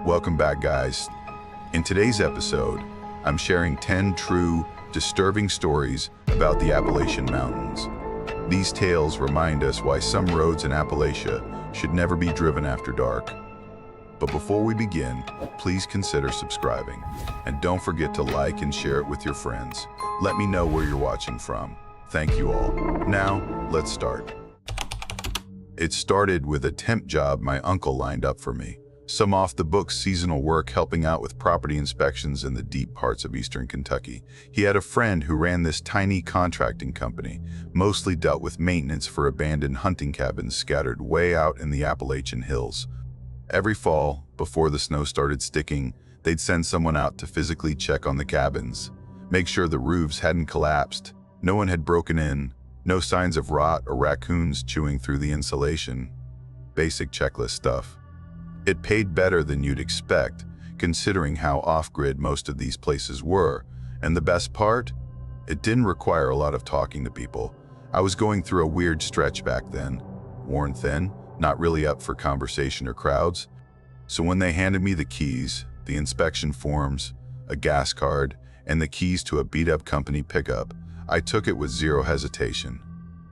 Welcome back, guys. In today's episode, I'm sharing 10 true, disturbing stories about the Appalachian Mountains. These tales remind us why some roads in Appalachia should never be driven after dark. But before we begin, please consider subscribing. And don't forget to like and share it with your friends. Let me know where you're watching from. Thank you all. Now, let's start. It started with a temp job my uncle lined up for me. Some off-the-books seasonal work helping out with property inspections in the deep parts of eastern Kentucky. He had a friend who ran this tiny contracting company, mostly dealt with maintenance for abandoned hunting cabins scattered way out in the Appalachian hills. Every fall, before the snow started sticking, they'd send someone out to physically check on the cabins, make sure the roofs hadn't collapsed, no one had broken in, no signs of rot or raccoons chewing through the insulation. Basic checklist stuff. It paid better than you'd expect, considering how off-grid most of these places were. And the best part? It didn't require a lot of talking to people. I was going through a weird stretch back then. Worn thin, not really up for conversation or crowds. So when they handed me the keys, the inspection forms, a gas card, and the keys to a beat-up company pickup, I took it with zero hesitation.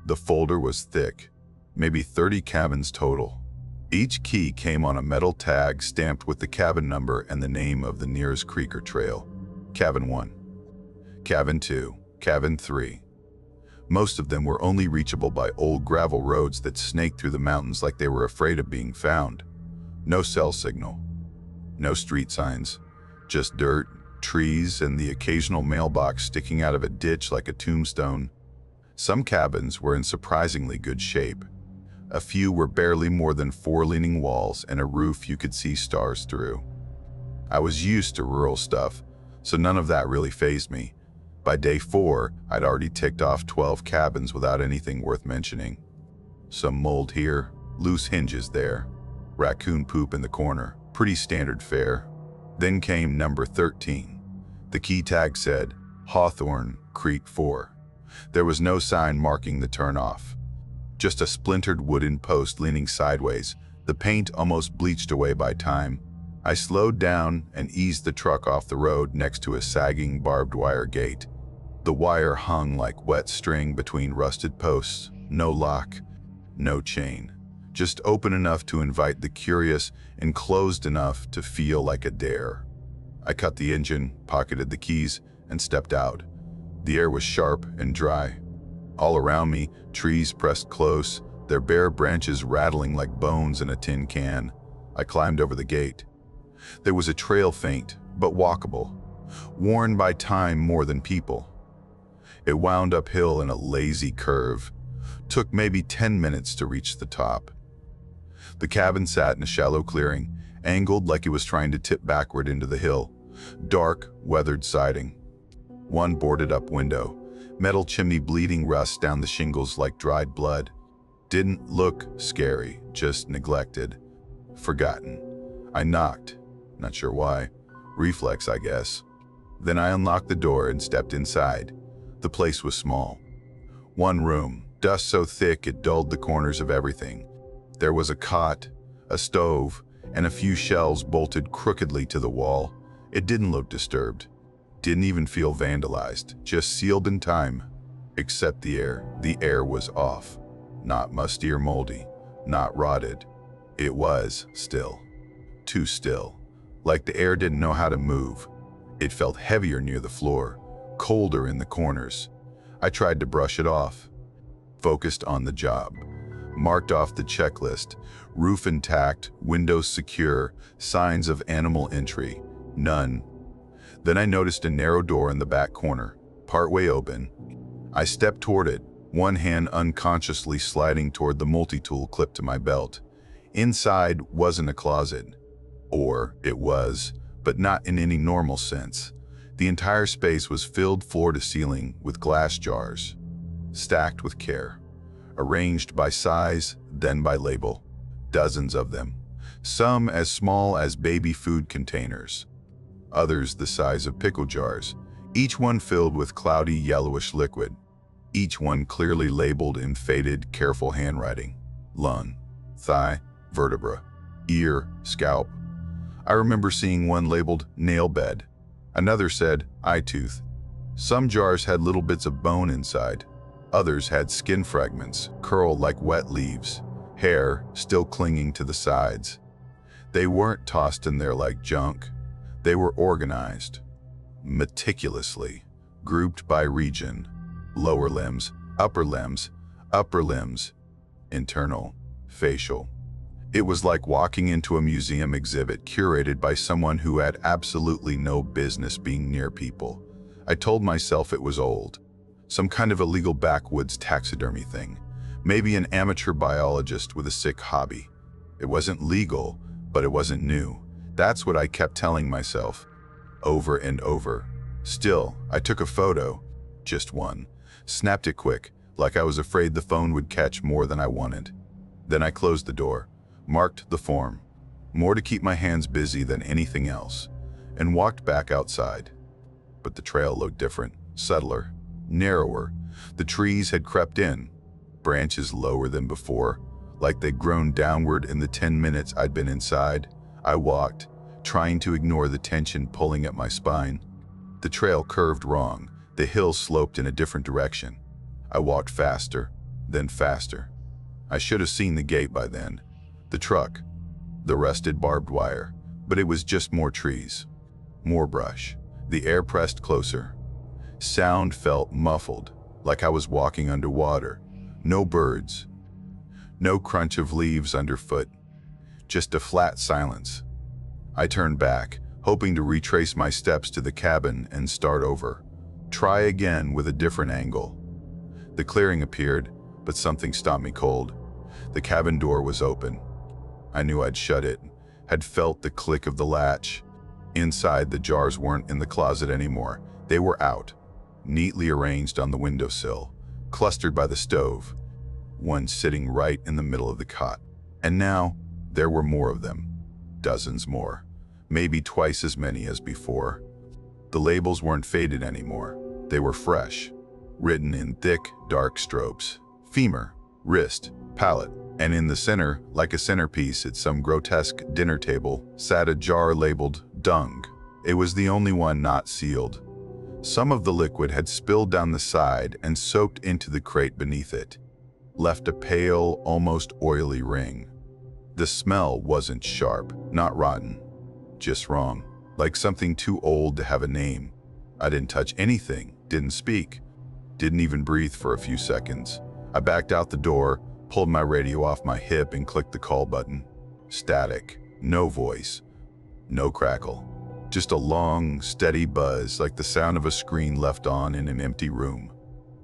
The folder was thick, maybe 30 cabins total. Each key came on a metal tag stamped with the cabin number and the name of the nearest creek or trail. Cabin 1, Cabin 2, Cabin 3. Most of them were only reachable by old gravel roads that snaked through the mountains like they were afraid of being found. No cell signal, no street signs, just dirt, trees, and the occasional mailbox sticking out of a ditch like a tombstone. Some cabins were in surprisingly good shape. A few were barely more than 4 leaning walls and a roof you could see stars through. I was used to rural stuff, so none of that really fazed me. By day 4, I'd already ticked off 12 cabins without anything worth mentioning. Some mold here, loose hinges there, raccoon poop in the corner, pretty standard fare. Then came number 13. The key tag said, Hawthorne Creek 4. There was no sign marking the turnoff. Just a splintered wooden post leaning sideways, the paint almost bleached away by time. I slowed down and eased the truck off the road next to a sagging barbed wire gate. The wire hung like wet string between rusted posts, no lock, no chain. Just open enough to invite the curious and closed enough to feel like a dare. I cut the engine, pocketed the keys, and stepped out. The air was sharp and dry. All around me, trees pressed close, their bare branches rattling like bones in a tin can. I climbed over the gate. There was a trail faint, but walkable, worn by time more than people. It wound uphill in a lazy curve. Took maybe 10 minutes to reach the top. The cabin sat in a shallow clearing, angled like it was trying to tip backward into the hill. Dark, weathered siding. One boarded-up window. Metal chimney bleeding rust down the shingles like dried blood. Didn't look scary, just neglected. Forgotten. I knocked. Not sure why. Reflex, I guess. Then I unlocked the door and stepped inside. The place was small. One room, dust so thick it dulled the corners of everything. There was a cot, a stove, and a few shelves bolted crookedly to the wall. It didn't look disturbed. Didn't even feel vandalized, just sealed in time. Except the air. The air was off. Not musty or moldy, not rotted. It was still. Too still. Like the air didn't know how to move. It felt heavier near the floor, colder in the corners. I tried to brush it off. Focused on the job. Marked off the checklist. Roof intact, windows secure, signs of animal entry. None. Then I noticed a narrow door in the back corner, partway open. I stepped toward it, one hand unconsciously sliding toward the multi-tool clipped to my belt. Inside wasn't a closet. Or it was, but not in any normal sense. The entire space was filled floor to ceiling with glass jars, stacked with care, arranged by size, then by label. Dozens of them, some as small as baby food containers. Others the size of pickle jars, each one filled with cloudy yellowish liquid, each one clearly labeled in faded, careful handwriting. Lung, thigh, vertebra, ear, scalp. I remember seeing one labeled nail bed. Another said eye tooth. Some jars had little bits of bone inside. Others had skin fragments, curled like wet leaves, hair still clinging to the sides. They weren't tossed in there like junk. They were organized, meticulously, grouped by region, lower limbs, upper limbs, internal, facial. It was like walking into a museum exhibit curated by someone who had absolutely no business being near people. I told myself it was old, some kind of illegal backwoods taxidermy thing, maybe an amateur biologist with a sick hobby. It wasn't legal, but it wasn't new. That's what I kept telling myself, over and over. Still, I took a photo, just one, snapped it quick, like I was afraid the phone would catch more than I wanted. Then I closed the door, marked the form, more to keep my hands busy than anything else, and walked back outside. But the trail looked different, subtler, narrower. The trees had crept in, branches lower than before, like they'd grown downward in the 10 minutes I'd been inside. I walked, trying to ignore the tension pulling at my spine. The trail curved wrong. The hill sloped in a different direction. I walked faster, then faster. I should have seen the gate by then. The truck, the rusted barbed wire, but it was just more trees, more brush. The air pressed closer. Sound felt muffled, like I was walking underwater. No birds, no crunch of leaves underfoot, just a flat silence. I turned back, hoping to retrace my steps to the cabin and start over. Try again with a different angle. The clearing appeared, but something stopped me cold. The cabin door was open. I knew I'd shut it, had felt the click of the latch. Inside, the jars weren't in the closet anymore. They were out, neatly arranged on the windowsill, clustered by the stove, one sitting right in the middle of the cot. And now, there were more of them. Dozens more. Maybe twice as many as before. The labels weren't faded anymore. They were fresh, written in thick, dark strokes. Femur, wrist, palate. And in the center, like a centerpiece at some grotesque dinner table, sat a jar labeled dung. It was the only one not sealed. Some of the liquid had spilled down the side and soaked into the crate beneath it, left a pale, almost oily ring. The smell wasn't sharp, not rotten, just wrong, like something too old to have a name. I didn't touch anything, didn't speak, didn't even breathe for a few seconds. I backed out the door, pulled my radio off my hip and clicked the call button. Static, no voice, no crackle. Just a long, steady buzz like the sound of a screen left on in an empty room.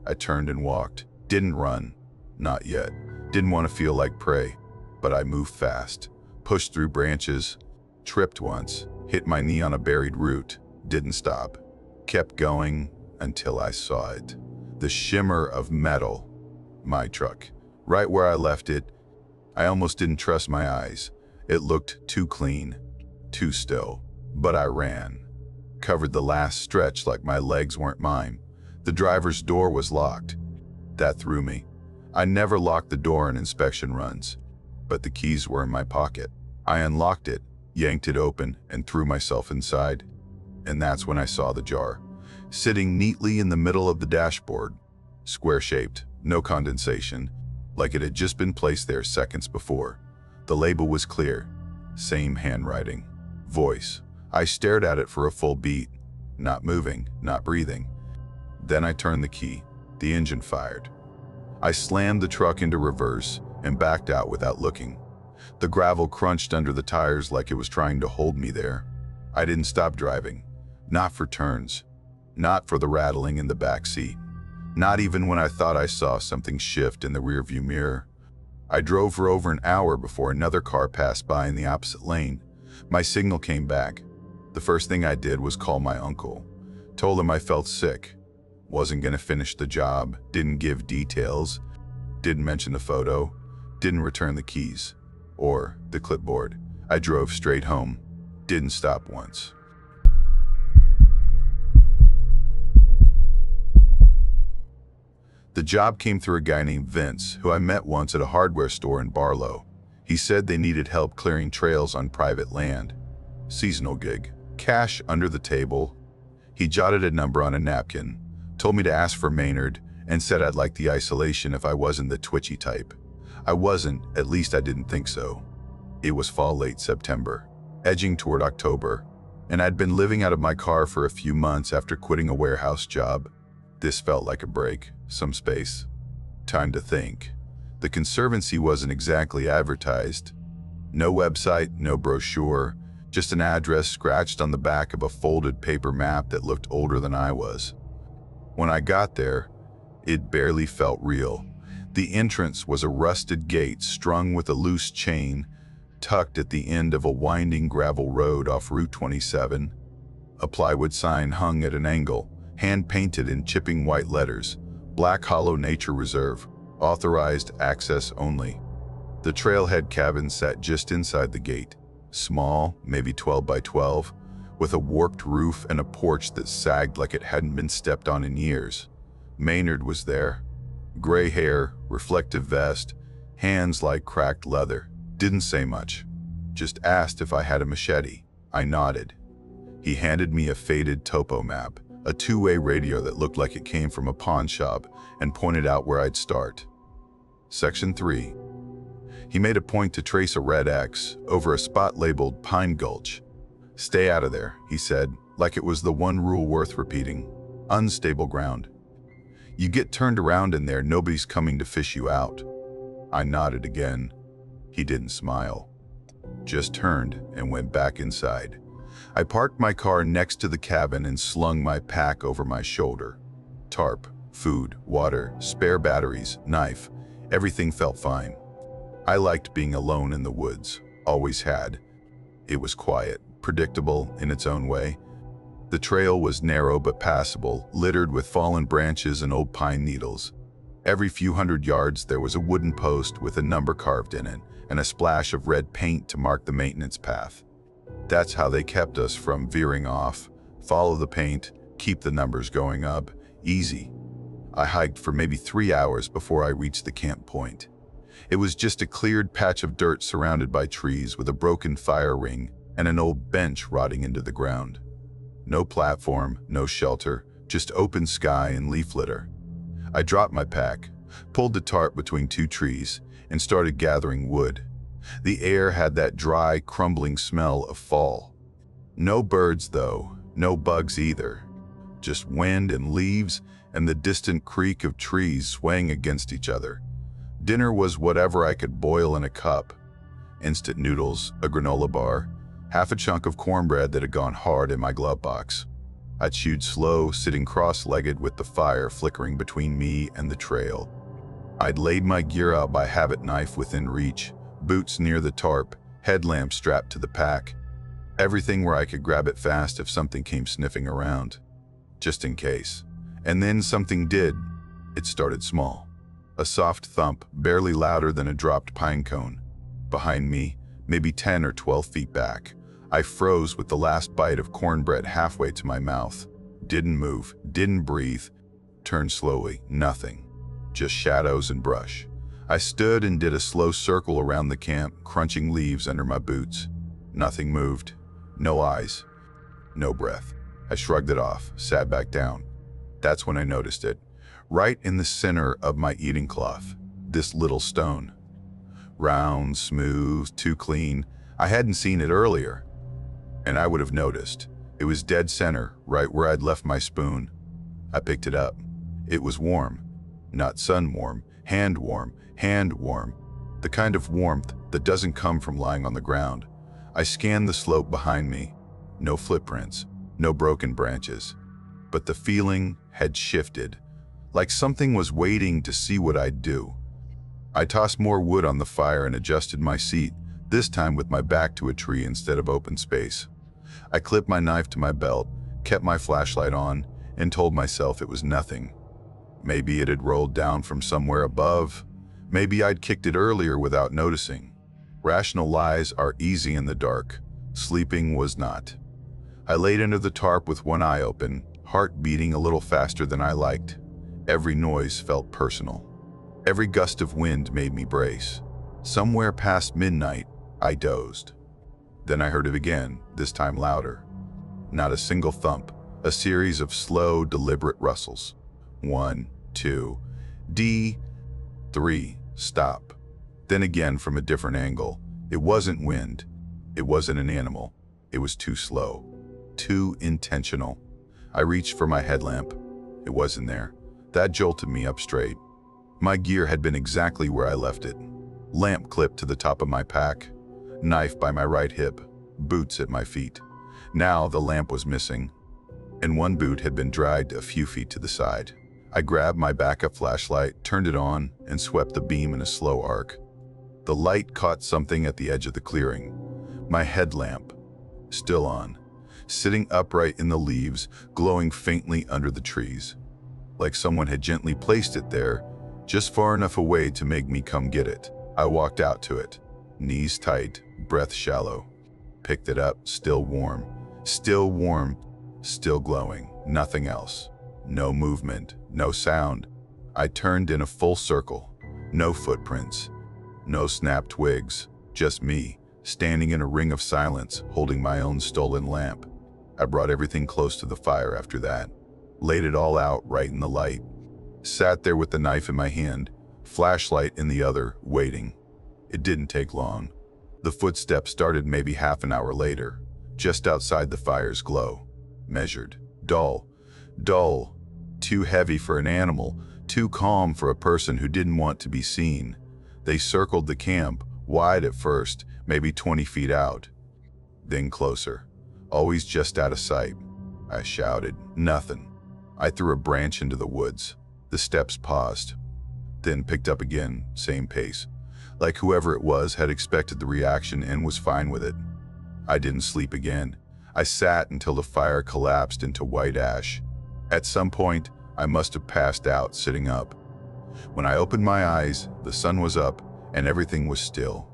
I turned and walked. Didn't run. Not yet. Didn't want to feel like prey. But I moved fast. Pushed through branches. Tripped once. Hit my knee on a buried root. Didn't stop. Kept going until I saw it. The shimmer of metal. My truck. Right where I left it. I almost didn't trust my eyes. It looked too clean. Too still. But I ran. Covered the last stretch like my legs weren't mine. The driver's door was locked. That threw me. I never locked the door in inspection runs, but the keys were in my pocket. I unlocked it, yanked it open, and threw myself inside. And that's when I saw the jar, sitting neatly in the middle of the dashboard, square-shaped, no condensation, like it had just been placed there seconds before. The label was clear, same handwriting, voice. I stared at it for a full beat, not moving, not breathing. Then I turned the key. The engine fired. I slammed the truck into reverse and backed out without looking. The gravel crunched under the tires like it was trying to hold me there. I didn't stop driving. Not for turns. Not for the rattling in the back seat. Not even when I thought I saw something shift in the rearview mirror. I drove for over an hour before another car passed by in the opposite lane. My signal came back. The first thing I did was call my uncle. Told him I felt sick. Wasn't gonna finish the job. Didn't give details. Didn't mention the photo. Didn't return the keys. Or the clipboard. I drove straight home. Didn't stop once. The job came through a guy named Vince, who I met once at a hardware store in Barlow. He said they needed help clearing trails on private land. seasonal gig. Cash under the table. He jotted a number on a napkin, told me to ask for Maynard, and said I'd like the isolation if I wasn't the twitchy type. I wasn't, at least I didn't think so. It was fall, late September, edging toward October, and I'd been living out of my car for a few months after quitting a warehouse job. This felt like a break, some space. Time to think. The Conservancy wasn't exactly advertised. No website, no brochure, just an address scratched on the back of a folded paper map that looked older than I was. When I got there, it barely felt real. The entrance was a rusted gate strung with a loose chain, tucked at the end of a winding gravel road off Route 27. A plywood sign hung at an angle, hand-painted in chipping white letters, Black Hollow Nature Reserve, authorized access only. The trailhead cabin sat just inside the gate, small, maybe 12 by 12, with a warped roof and a porch that sagged like it hadn't been stepped on in years. Maynard was there. Gray hair, reflective vest, hands like cracked leather. Didn't say much. Just asked if I had a machete. I nodded. He handed me a faded topo map, a two-way radio that looked like it came from a pawn shop, and pointed out where I'd start. Section 3. He made a point to trace a red X over a spot labeled Pine Gulch. Stay out of there, he said, like it was the one rule worth repeating. Unstable ground. You get turned around in there, nobody's coming to fish you out. I nodded again. He didn't smile. Just turned and went back inside. I parked my car next to the cabin and slung my pack over my shoulder. Tarp, food, water, spare batteries, knife. Everything felt fine. I liked being alone in the woods. Always had. It was quiet, predictable in its own way. The trail was narrow but passable, littered with fallen branches and old pine needles. Every few hundred yards there was a wooden post with a number carved in it, and a splash of red paint to mark the maintenance path. That's how they kept us from veering off. Follow the paint, keep the numbers going up. Easy. I hiked for maybe 3 hours before I reached the camp point. It was just a cleared patch of dirt surrounded by trees with a broken fire ring and an old bench rotting into the ground. No platform, no shelter, just open sky and leaf litter. I dropped my pack, pulled the tarp between two trees, and started gathering wood. The air had that dry, crumbling smell of fall. No birds, though, no bugs either. Just wind and leaves and the distant creak of trees swaying against each other. Dinner was whatever I could boil in a cup. Instant noodles, a granola bar, half a chunk of cornbread that had gone hard in my glove box. I chewed slow, sitting cross-legged with the fire flickering between me and the trail. I'd laid my gear out by habit, knife within reach, boots near the tarp, headlamp strapped to the pack. Everything where I could grab it fast if something came sniffing around. Just in case. And then something did. It started small. A soft thump, barely louder than a dropped pine cone. Behind me, maybe 10 or 12 feet back, I froze with the last bite of cornbread halfway to my mouth. Didn't move, didn't breathe. Turned slowly, nothing. Just shadows and brush. I stood and did a slow circle around the camp, crunching leaves under my boots. Nothing moved. No eyes. No breath. I shrugged it off, sat back down. That's when I noticed it. Right in the center of my eating cloth. This little stone. Round, smooth, too clean. I hadn't seen it earlier. And I would have noticed. It was dead center, right where I'd left my spoon. I picked it up. It was warm. Not sun warm, hand warm, hand warm. The kind of warmth that doesn't come from lying on the ground. I scanned the slope behind me. No footprints, no broken branches. But the feeling had shifted, like something was waiting to see what I'd do. I tossed more wood on the fire and adjusted my seat, this time with my back to a tree instead of open space. I clipped my knife to my belt, kept my flashlight on, and told myself it was nothing. Maybe it had rolled down from somewhere above. Maybe I'd kicked it earlier without noticing. Rational lies are easy in the dark. Sleeping was not. I laid under the tarp with one eye open, heart beating a little faster than I liked. Every noise felt personal. Every gust of wind made me brace. Somewhere past midnight, I dozed. Then I heard it again, this time louder. Not a single thump, a series of slow, deliberate rustles. 1, 2, D, 3, stop. Then again from a different angle. It wasn't wind. It wasn't an animal. It was too slow, too intentional. I reached for my headlamp. It wasn't there. That jolted me up straight. My gear had been exactly where I left it. Lamp clipped to the top of my pack, knife by my right hip, boots at my feet. Now the lamp was missing, and one boot had been dragged a few feet to the side. I grabbed my backup flashlight, turned it on, and swept the beam in a slow arc. The light caught something at the edge of the clearing. My headlamp, still on, sitting upright in the leaves, glowing faintly under the trees, like someone had gently placed it there, just far enough away to make me come get it. I walked out to it, knees tight, breath shallow. Picked it up, still warm, still glowing, nothing else. No movement, no sound. I turned in a full circle. No footprints, no snapped twigs, just me, standing in a ring of silence, holding my own stolen lamp. I brought everything close to the fire after that, laid it all out right in the light. Sat there with the knife in my hand, flashlight in the other, waiting. It didn't take long. The footsteps started maybe half an hour later, just outside the fire's glow. Measured, dull, too heavy for an animal, too calm for a person who didn't want to be seen. They circled the camp, wide at first, maybe 20 feet out. Then closer, always just out of sight. I shouted, nothing. I threw a branch into the woods. The steps paused, then picked up again, same pace. Like whoever it was had expected the reaction and was fine with it. I didn't sleep again. I sat until the fire collapsed into white ash. At some point, I must have passed out sitting up. When I opened my eyes, the sun was up and everything was still.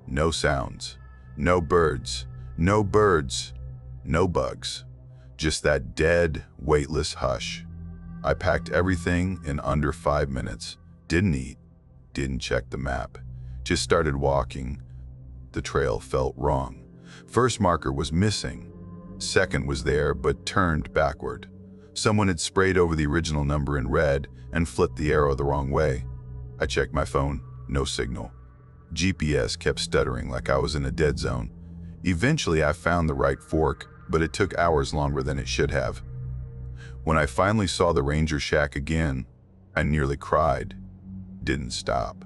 No sounds, no birds, no bugs. Just that dead, weightless hush. I packed everything in under 5 minutes. Didn't eat, didn't check the map. Just started walking. The trail felt wrong. First marker was missing. Second was there, but turned backward. Someone had sprayed over the original number in red and flipped the arrow the wrong way. I checked my phone, no signal. GPS kept stuttering like I was in a dead zone. Eventually I found the right fork, but it took hours longer than it should have. When I finally saw the ranger shack again, I nearly cried. Didn't stop.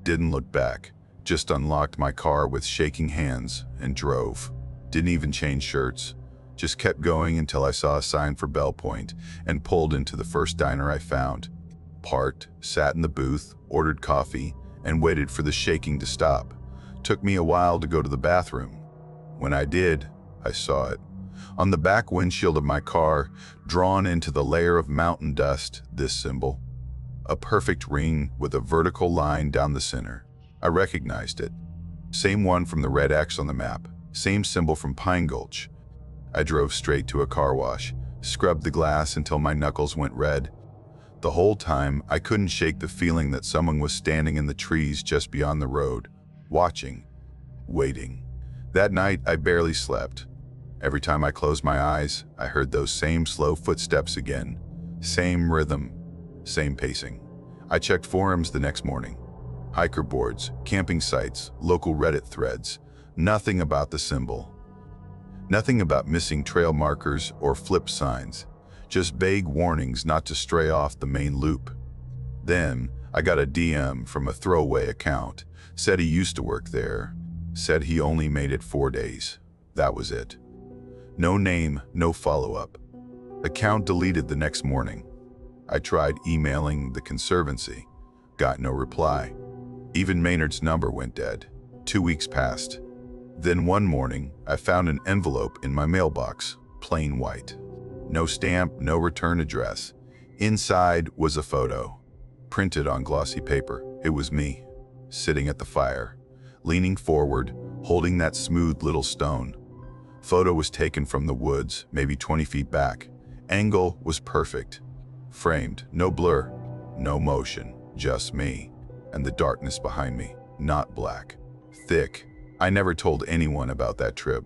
Didn't look back. Just unlocked my car with shaking hands and drove. Didn't even change shirts. Just kept going until I saw a sign for Bell Point and pulled into the first diner I found. Parked, sat in the booth, ordered coffee, and waited for the shaking to stop. Took me a while to go to the bathroom. When I did, I saw it. On the back windshield of my car, drawn into the layer of mountain dust, this symbol. A perfect ring with a vertical line down the center. I recognized it. Same one from the red X on the map. Same symbol from Pine Gulch. I drove straight to a car wash, scrubbed the glass until my knuckles went red. The whole time, I couldn't shake the feeling that someone was standing in the trees just beyond the road, watching, waiting. That night, I barely slept. Every time I closed my eyes, I heard those same slow footsteps again. Same rhythm, same pacing. I checked forums the next morning. Hiker boards, camping sites, local Reddit threads. Nothing about the symbol. Nothing about missing trail markers or flip signs. Just vague warnings not to stray off the main loop. Then, I got a DM from a throwaway account. Said he used to work there. Said he only made it 4 days. That was it. No name, no follow-up. Account deleted the next morning. I tried emailing the Conservancy. Got no reply. Even Maynard's number went dead. 2 weeks passed. Then one morning, I found an envelope in my mailbox, plain white. No stamp, no return address. Inside was a photo, printed on glossy paper. It was me, sitting at the fire, leaning forward, holding that smooth little stone. Photo was taken from the woods, maybe 20 feet back. Angle was perfect. Framed, no blur, no motion, just me, and the darkness behind me, not black. Thick, I never told anyone about that trip.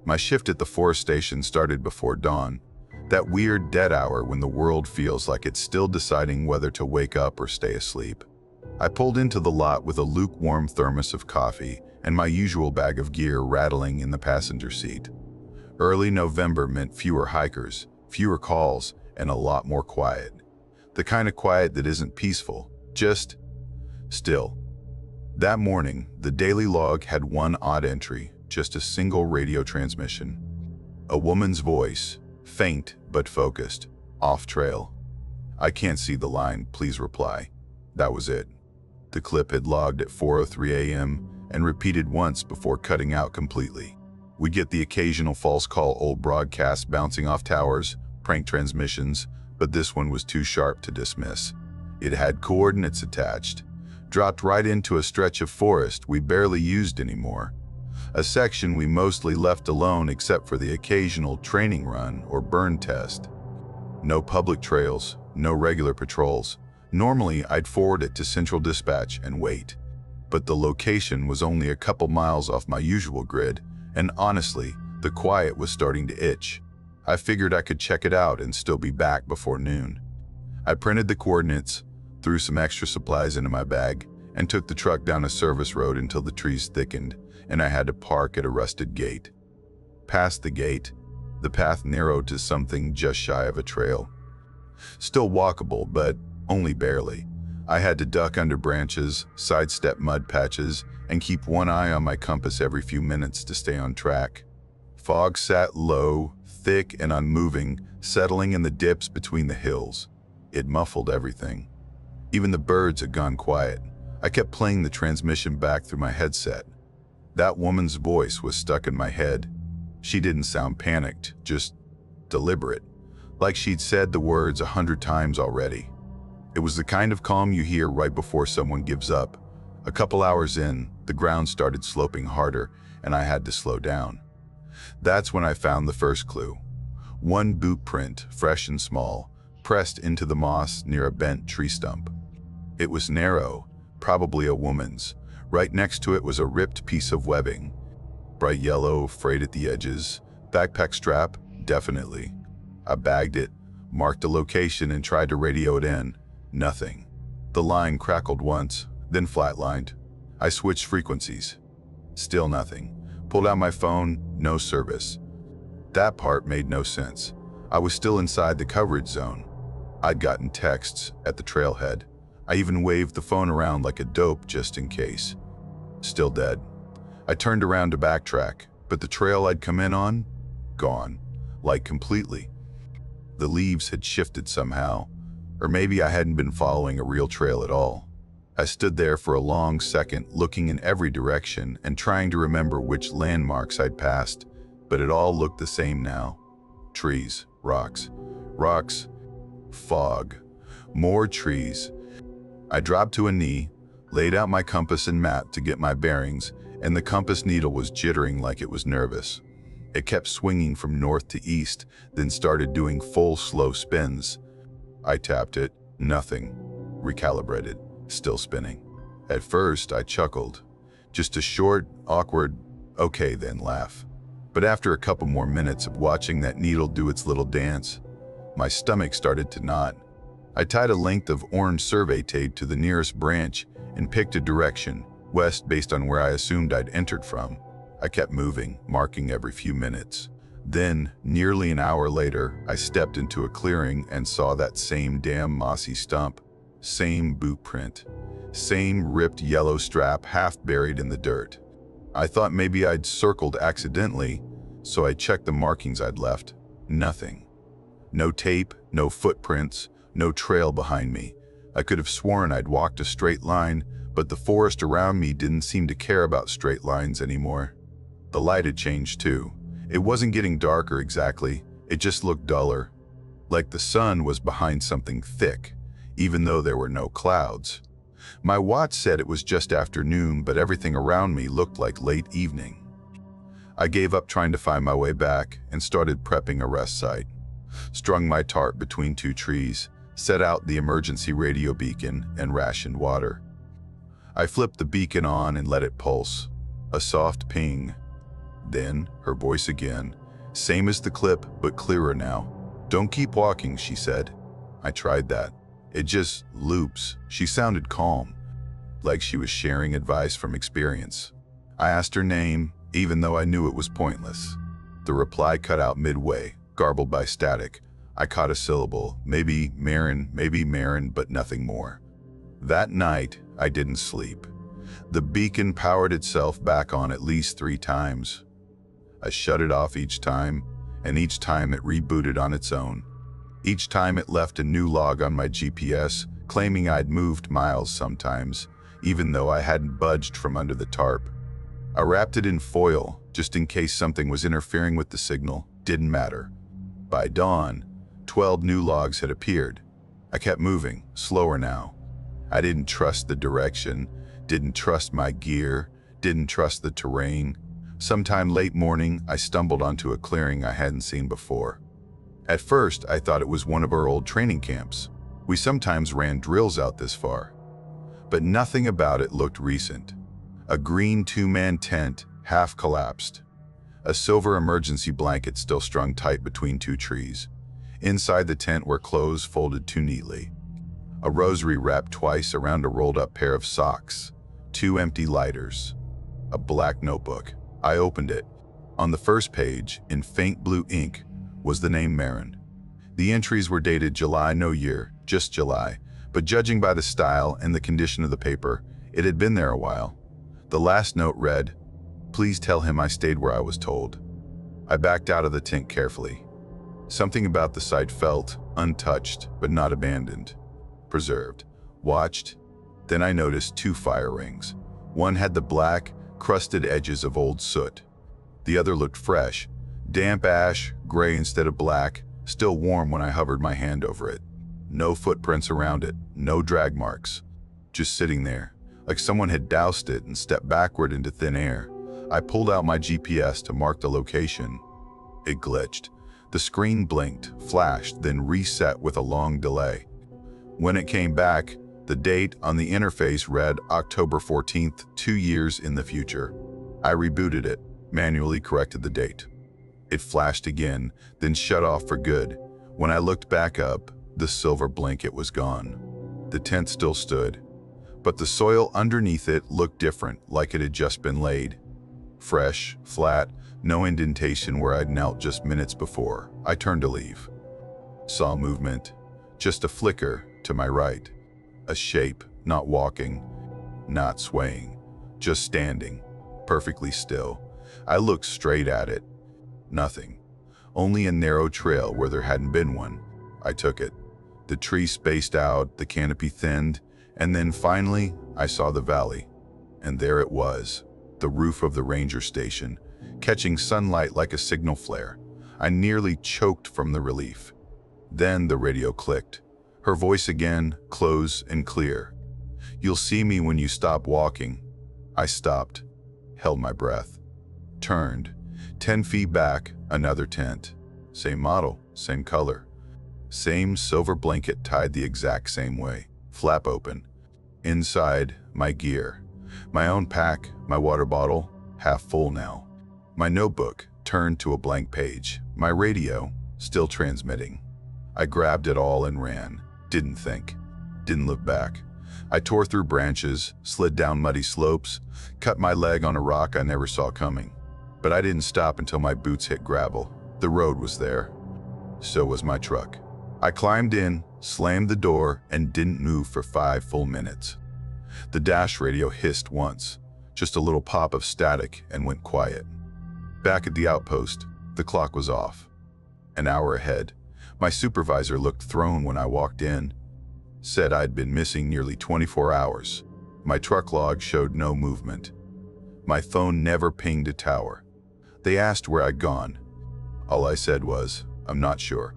My shift at the forest station started before dawn, that weird dead hour when the world feels like it's still deciding whether to wake up or stay asleep. I pulled into the lot with a lukewarm thermos of coffee and my usual bag of gear rattling in the passenger seat. Early November meant fewer hikers, fewer calls, and a lot more quiet. The kind of quiet that isn't peaceful, just still. That morning, the daily log had one odd entry, just a single radio transmission. A woman's voice, faint but focused, off trail. "I can't see the line, please reply." That was it. The clip had logged at 4:03 a.m. and repeated once before cutting out completely. We'd get the occasional false call, old broadcasts bouncing off towers, prank transmissions, but this one was too sharp to dismiss. It had coordinates attached, dropped right into a stretch of forest we barely used anymore. A section we mostly left alone except for the occasional training run or burn test. No public trails, no regular patrols. Normally, I'd forward it to Central Dispatch and wait. But the location was only a couple miles off my usual grid, and honestly, the quiet was starting to itch. I figured I could check it out and still be back before noon. I printed the coordinates, threw some extra supplies into my bag, and took the truck down a service road until the trees thickened, and I had to park at a rusted gate. Past the gate, the path narrowed to something just shy of a trail. Still walkable, but only barely. I had to duck under branches, sidestep mud patches, and keep one eye on my compass every few minutes to stay on track. Fog sat low, thick and unmoving, settling in the dips between the hills. It muffled everything. Even the birds had gone quiet. I kept playing the transmission back through my headset. That woman's voice was stuck in my head. She didn't sound panicked, just deliberate, like she'd said the words 100 times already. It was the kind of calm you hear right before someone gives up. A couple hours in, the ground started sloping harder, and I had to slow down. That's when I found the first clue. One boot print, fresh and small, pressed into the moss near a bent tree stump. It was narrow, probably a woman's. Right next to it was a ripped piece of webbing. Bright yellow, frayed at the edges. Backpack strap, definitely. I bagged it, marked a location, and tried to radio it in. Nothing. The line crackled once, then flatlined. I switched frequencies. Still nothing. Pulled out my phone, no service. That part made no sense. I was still inside the coverage zone. I'd gotten texts at the trailhead. I even waved the phone around like a dope just in case. Still dead. I turned around to backtrack, but the trail I'd come in on? Gone. Like completely. The leaves had shifted somehow. Or maybe I hadn't been following a real trail at all. I stood there for a long second, looking in every direction and trying to remember which landmarks I'd passed, but it all looked the same now. Trees, rocks, fog, more trees. I dropped to a knee, laid out my compass and map to get my bearings, and the compass needle was jittering like it was nervous. It kept swinging from north to east, then started doing full slow spins. I tapped it, nothing. Recalibrated, still spinning. At first, I chuckled. Just a short, awkward, okay then laugh. But after a couple more minutes of watching that needle do its little dance, my stomach started to knot. I tied a length of orange survey tape to the nearest branch and picked a direction, west based on where I assumed I'd entered from. I kept moving, marking every few minutes. Then, nearly an hour later, I stepped into a clearing and saw that same damn mossy stump, same boot print, same ripped yellow strap half buried in the dirt. I thought maybe I'd circled accidentally, so I checked the markings I'd left. Nothing. No tape, no footprints, no trail behind me. I could have sworn I'd walked a straight line, but the forest around me didn't seem to care about straight lines anymore. The light had changed too. It wasn't getting darker exactly, it just looked duller. Like the sun was behind something thick, even though there were no clouds. My watch said it was just afternoon, but everything around me looked like late evening. I gave up trying to find my way back and started prepping a rest site. Strung my tarp between two trees, set out the emergency radio beacon, and rationed water. I flipped the beacon on and let it pulse. A soft ping. Then, her voice again. Same as the clip, but clearer now. "Don't keep walking," she said. I tried that. "It just loops." She sounded calm, like she was sharing advice from experience. I asked her name, even though I knew it was pointless. The reply cut out midway, garbled by static. I caught a syllable, maybe Marin, but nothing more. That night, I didn't sleep. The beacon powered itself back on at least 3 times. I shut it off each time, and each time it rebooted on its own. Each time it left a new log on my GPS, claiming I'd moved miles sometimes, even though I hadn't budged from under the tarp. I wrapped it in foil, just in case something was interfering with the signal. Didn't matter. By dawn, 12 new logs had appeared. I kept moving, slower now. I didn't trust the direction, didn't trust my gear, didn't trust the terrain. Sometime late morning, I stumbled onto a clearing I hadn't seen before. At first, I thought it was one of our old training camps. We sometimes ran drills out this far. But nothing about it looked recent. A green 2-man tent, half collapsed. A silver emergency blanket still strung tight between 2 trees. Inside the tent were clothes folded too neatly. A rosary wrapped twice around a rolled-up pair of socks. 2 empty lighters. A black notebook. I opened it. On the first page, in faint blue ink, was the name Marin. The entries were dated July, no year, just July, but judging by the style and the condition of the paper, it had been there a while. The last note read, "Please tell him I stayed where I was told." I backed out of the tent carefully. Something about the site felt untouched, but not abandoned. Preserved. Watched. Then I noticed 2 fire rings. One had the black, crusted edges of old soot. The other looked fresh, damp ash, gray instead of black, still warm when I hovered my hand over it. No footprints around it, no drag marks. Just sitting there, like someone had doused it and stepped backward into thin air. I pulled out my GPS to mark the location. It glitched. The screen blinked, flashed, then reset with a long delay. When it came back, the date on the interface read October 14th, 2 years in the future. I rebooted it, manually corrected the date. It flashed again, then shut off for good. When I looked back up, the silver blanket was gone. The tent still stood, but the soil underneath it looked different, like it had just been laid. Fresh, flat, no indentation where I'd knelt just minutes before. I turned to leave. Saw movement, just a flicker to my right. A shape, not walking, not swaying, just standing, perfectly still. I looked straight at it. Nothing. Only a narrow trail where there hadn't been one. I took it. The tree spaced out, the canopy thinned, and then finally I saw the valley. And there it was, the roof of the ranger station, catching sunlight like a signal flare. I nearly choked from the relief. Then the radio clicked. Her voice again, close and clear. "You'll see me when you stop walking." I stopped, held my breath, turned. 10 feet back, another tent. Same model, same color. Same silver blanket tied the exact same way, flap open. Inside, my gear. My own pack, my water bottle, half full now. My notebook turned to a blank page. My radio, still transmitting. I grabbed it all and ran. Didn't think. Didn't look back. I tore through branches, slid down muddy slopes, cut my leg on a rock I never saw coming. But I didn't stop until my boots hit gravel. The road was there. So was my truck. I climbed in, slammed the door, and didn't move for 5 full minutes. The dash radio hissed once, just a little pop of static, and went quiet. Back at the outpost, the clock was off. An hour ahead. My supervisor looked thrown when I walked in. Said I'd been missing nearly 24 hours. My truck log showed no movement. My phone never pinged a tower. They asked where I'd gone. All I said was, "I'm not sure."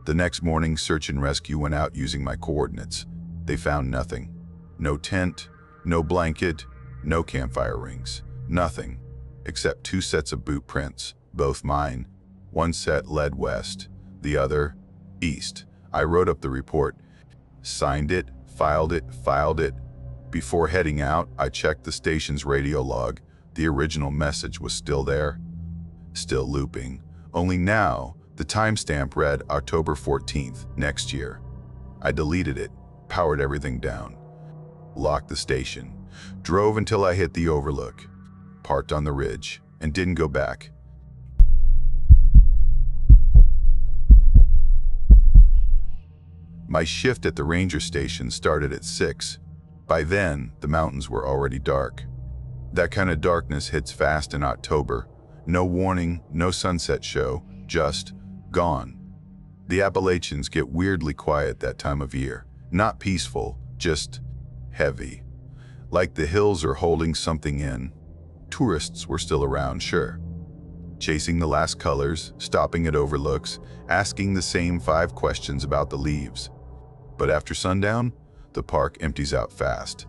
The next morning, search and rescue went out using my coordinates. They found nothing. No tent, no blanket, no campfire rings. Nothing, except 2 sets of boot prints, both mine. One set led west, the other east. I wrote up the report. Signed it, filed it. Before heading out, I checked the station's radio log. The original message was still there, still looping. Only now, the timestamp read October 14th, next year. I deleted it, powered everything down, locked the station, drove until I hit the overlook, parked on the ridge, and didn't go back. My shift at the ranger station started at 6. By then, the mountains were already dark. That kind of darkness hits fast in October. No warning, no sunset show, just gone. The Appalachians get weirdly quiet that time of year. Not peaceful, just heavy. Like the hills are holding something in. Tourists were still around, sure. Chasing the last colors, stopping at overlooks, asking the same 5 questions about the leaves. But after sundown, the park empties out fast.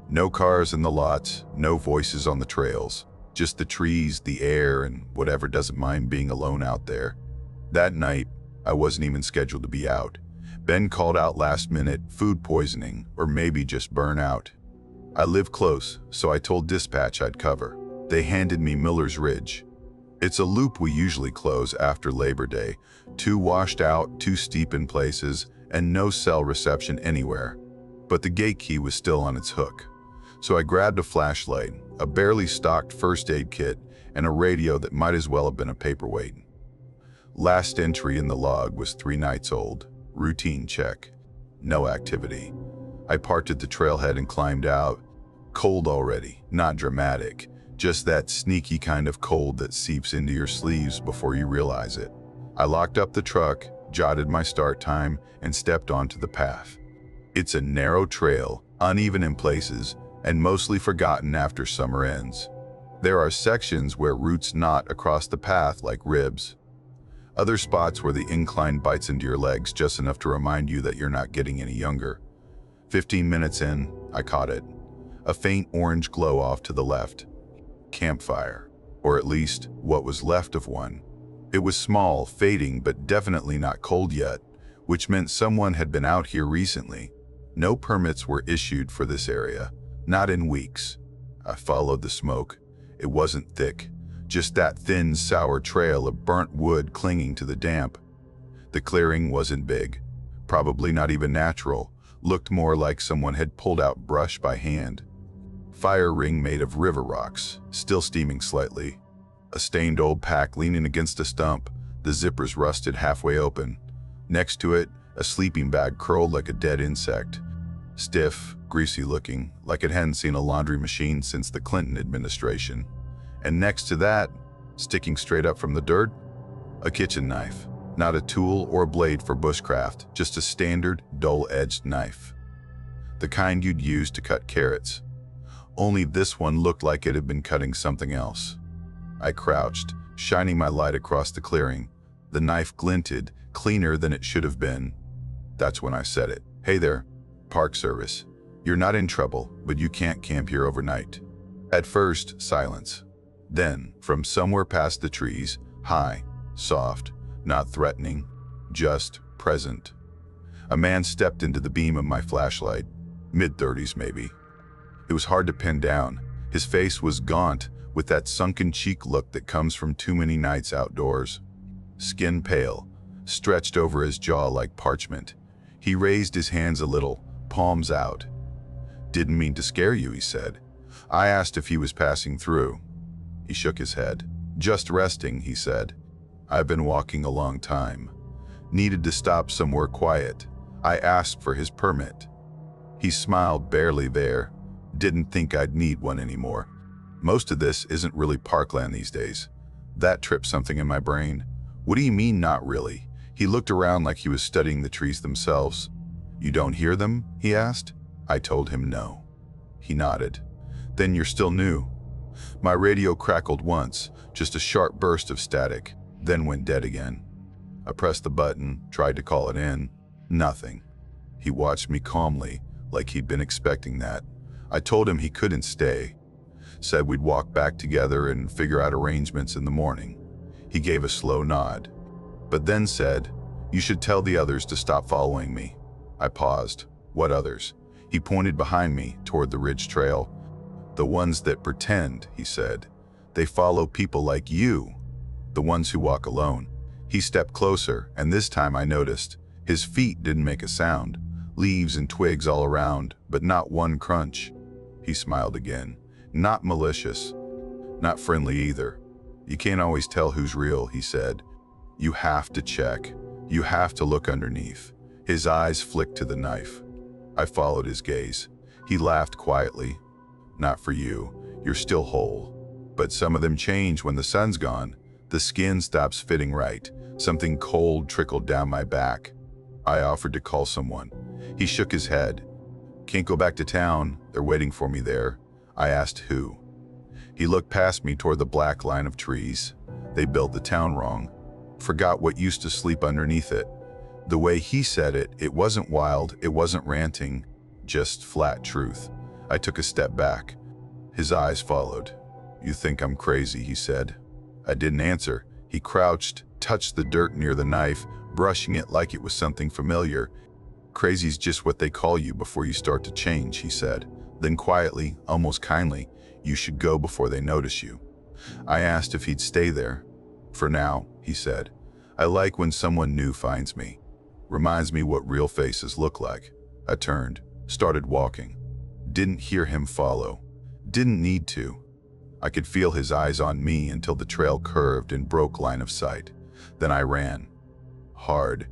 No cars in the lots, no voices on the trails, just the trees, the air, and whatever doesn't mind being alone out there. That night, I wasn't even scheduled to be out. Ben called out last minute, food poisoning, or maybe just burnout. I live close, so I told dispatch I'd cover. They handed me Miller's Ridge. It's a loop we usually close after Labor Day. Too washed out, too steep in places, and no cell reception anywhere. But the gate key was still on its hook. So I grabbed a flashlight, a barely stocked first aid kit, and a radio that might as well have been a paperweight. Last entry in the log was 3 nights old. Routine check. No activity. I parked at the trailhead and climbed out. Cold already, not dramatic. Just that sneaky kind of cold that seeps into your sleeves before you realize it. I locked up the truck, jotted my start time, and stepped onto the path. It's a narrow trail, uneven in places, and mostly forgotten after summer ends. There are sections where roots knot across the path like ribs. Other spots where the incline bites into your legs just enough to remind you that you're not getting any younger. 15 minutes in, I caught it. A faint orange glow off to the left. Campfire, or at least what was left of one. It was small, fading, but definitely not cold yet, which meant someone had been out here recently. No permits were issued for this area, not in weeks. I followed the smoke. It wasn't thick, just that thin, sour trail of burnt wood clinging to the damp. The clearing wasn't big, probably not even natural, looked more like someone had pulled out brush by hand. Fire ring made of river rocks, still steaming slightly. A stained old pack leaning against a stump, the zippers rusted halfway open. Next to it, a sleeping bag curled like a dead insect. Stiff, greasy looking, like it hadn't seen a laundry machine since the Clinton administration. And next to that, sticking straight up from the dirt, a kitchen knife. Not a tool or blade for bushcraft, just a standard, dull-edged knife. The kind you'd use to cut carrots. Only this one looked like it had been cutting something else. I crouched, shining my light across the clearing. The knife glinted, cleaner than it should have been. That's when I said it. "Hey there, Park Service. You're not in trouble, but you can't camp here overnight." At first, silence. Then, from somewhere past the trees, high, soft, not threatening, just present. A man stepped into the beam of my flashlight, mid-30s maybe. It was hard to pin down. His face was gaunt, with that sunken cheek look that comes from too many nights outdoors. Skin pale, stretched over his jaw like parchment. He raised his hands a little, palms out. "Didn't mean to scare you," he said. I asked if he was passing through. He shook his head. "Just resting," he said. "I've been walking a long time. Needed to stop somewhere quiet. I asked for his permit." He smiled, barely there. Didn't think I'd need one anymore. Most of this isn't really parkland these days. That tripped something in my brain. "What do you mean, not really?" He looked around like he was studying the trees themselves. "You don't hear them?" he asked. I told him no. He nodded. "Then you're still new." My radio crackled once, just a sharp burst of static, then went dead again. I pressed the button, tried to call it in. Nothing. He watched me calmly, like he'd been expecting that. I told him he couldn't stay. Said we'd walk back together and figure out arrangements in the morning. He gave a slow nod, but then said, "You should tell the others to stop following me." I paused. What others? He pointed behind me, toward the ridge trail. The ones that pretend, he said. They follow people like you. The ones who walk alone. He stepped closer, and this time I noticed. His feet didn't make a sound. Leaves and twigs all around, but not one crunch. He smiled again. Not malicious. Not friendly either. You can't always tell who's real, he said. You have to check. You have to look underneath. His eyes flicked to the knife. I followed his gaze. He laughed quietly. Not for you. You're still whole. But some of them change when the sun's gone. The skin stops fitting right. Something cold trickled down my back. I offered to call someone. He shook his head. Can't go back to town. They're waiting for me there. I asked who. He looked past me toward the black line of trees. They built the town wrong. Forgot what used to sleep underneath it. The way he said it, it wasn't wild, it wasn't ranting, just flat truth. I took a step back. His eyes followed. You think I'm crazy, he said. I didn't answer. He crouched, touched the dirt near the knife, brushing it like it was something familiar. Crazy's just what they call you before you start to change, he said. Then quietly, almost kindly, you should go before they notice you. I asked if he'd stay there. For now, he said. I like when someone new finds me. Reminds me what real faces look like. I turned, started walking. Didn't hear him follow. Didn't need to. I could feel his eyes on me until the trail curved and broke line of sight. Then I ran. Hard.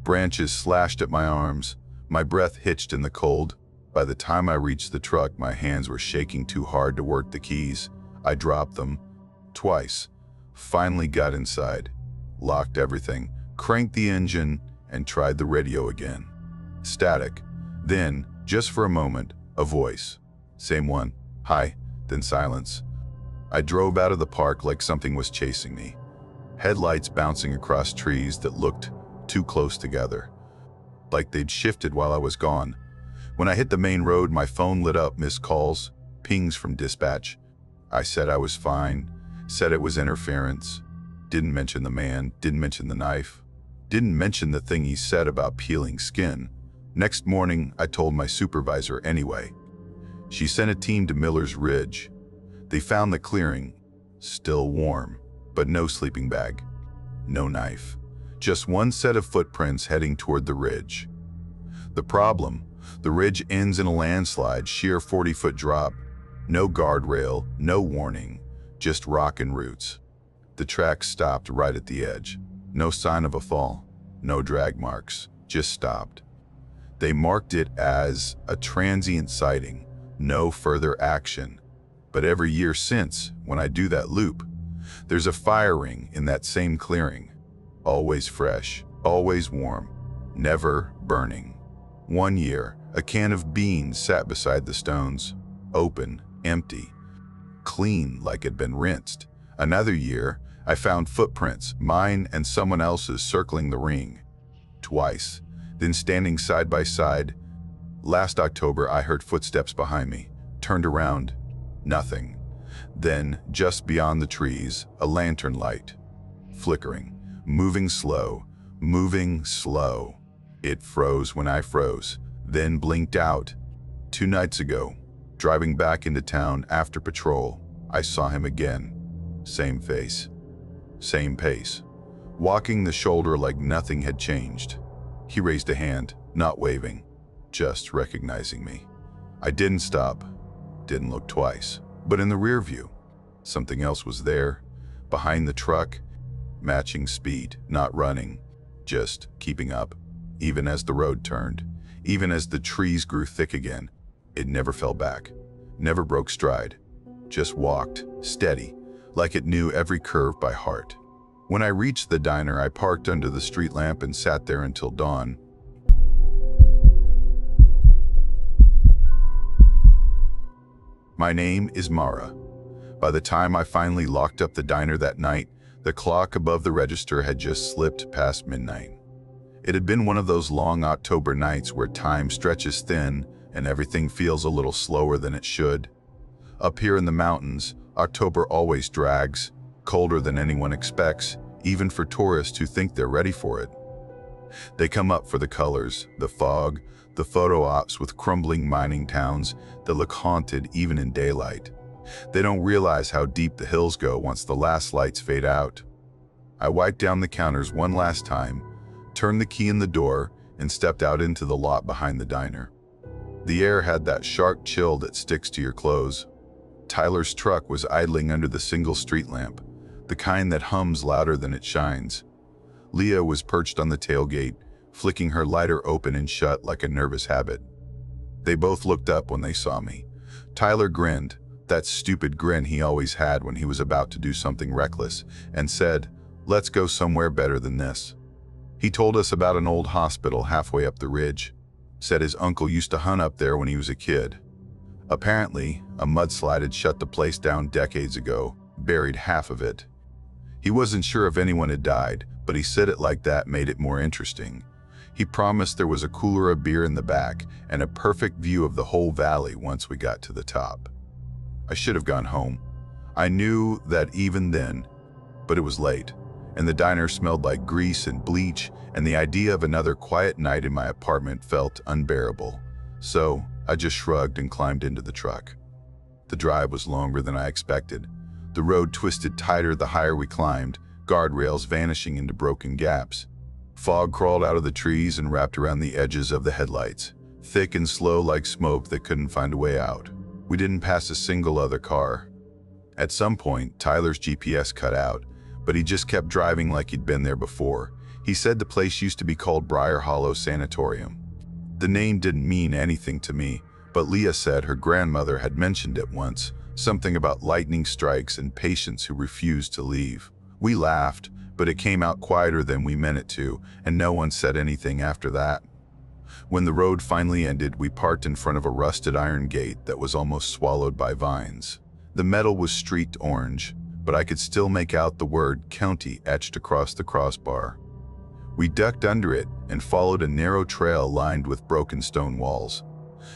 Branches slashed at my arms. My breath hitched in the cold. By the time I reached the truck, my hands were shaking too hard to work the keys. I dropped them. Twice. Finally got inside. Locked everything. Cranked the engine and tried the radio again. Static. Then, just for a moment, a voice. Same one. Hi. Then silence. I drove out of the park like something was chasing me. Headlights bouncing across trees that looked too close together. Like they'd shifted while I was gone. When I hit the main road, my phone lit up, missed calls, pings from dispatch. I said I was fine, said it was interference. Didn't mention the man, didn't mention the knife. Didn't mention the thing he said about peeling skin. Next morning, I told my supervisor anyway. She sent a team to Miller's Ridge. They found the clearing, still warm, but no sleeping bag, no knife. Just one set of footprints heading toward the ridge. The problem, the ridge ends in a landslide, sheer 40-foot drop. No guardrail, no warning, just rock and roots. The track stopped right at the edge. No sign of a fall, no drag marks, just stopped. They marked it as a transient sighting, no further action. But every year since, when I do that loop, there's a fire ring in that same clearing. Always fresh, always warm, never burning. One year, a can of beans sat beside the stones, open, empty, clean like it'd been rinsed. Another year, I found footprints, mine and someone else's, circling the ring. Twice, then standing side by side. Last October, I heard footsteps behind me, turned around, nothing. Then, just beyond the trees, a lantern light, flickering, moving slow, moving slow. It froze when I froze, then blinked out. 2 nights ago, driving back into town after patrol, I saw him again. Same face, same pace, walking the shoulder like nothing had changed. He raised a hand, not waving, just recognizing me. I didn't stop, didn't look twice, but in the rear view, something else was there, behind the truck, matching speed, not running, just keeping up. Even as the road turned, even as the trees grew thick again, it never fell back, never broke stride, just walked, steady, like it knew every curve by heart. When I reached the diner, I parked under the street lamp and sat there until dawn. My name is Mara. By the time I finally locked up the diner that night, the clock above the register had just slipped past midnight. It had been one of those long October nights where time stretches thin and everything feels a little slower than it should. Up here in the mountains, October always drags, colder than anyone expects, even for tourists who think they're ready for it. They come up for the colors, the fog, the photo ops with crumbling mining towns that look haunted even in daylight. They don't realize how deep the hills go once the last lights fade out. I wiped down the counters one last time, turned the key in the door, and stepped out into the lot behind the diner. The air had that sharp chill that sticks to your clothes. Tyler's truck was idling under the single street lamp, the kind that hums louder than it shines. Leah was perched on the tailgate, flicking her lighter open and shut like a nervous habit. They both looked up when they saw me. Tyler grinned, that stupid grin he always had when he was about to do something reckless, and said, "Let's go somewhere better than this." He told us about an old hospital halfway up the ridge. Said his uncle used to hunt up there when he was a kid. Apparently, a mudslide had shut the place down decades ago, buried half of it. He wasn't sure if anyone had died, but he said it like that made it more interesting. He promised there was a cooler of beer in the back and a perfect view of the whole valley once we got to the top. I should have gone home. I knew that even then, but it was late, and the diner smelled like grease and bleach, and the idea of another quiet night in my apartment felt unbearable. So I just shrugged and climbed into the truck. The drive was longer than I expected. The road twisted tighter the higher we climbed, guardrails vanishing into broken gaps. Fog crawled out of the trees and wrapped around the edges of the headlights, thick and slow like smoke that couldn't find a way out. We didn't pass a single other car. At some point, Tyler's GPS cut out, but he just kept driving like he'd been there before. He said the place used to be called Briar Hollow Sanatorium. The name didn't mean anything to me, but Leah said her grandmother had mentioned it once, something about lightning strikes and patients who refused to leave. We laughed, but it came out quieter than we meant it to, and no one said anything after that. When the road finally ended, we parked in front of a rusted iron gate that was almost swallowed by vines. The metal was streaked orange, but I could still make out the word county etched across the crossbar. We ducked under it and followed a narrow trail lined with broken stone walls.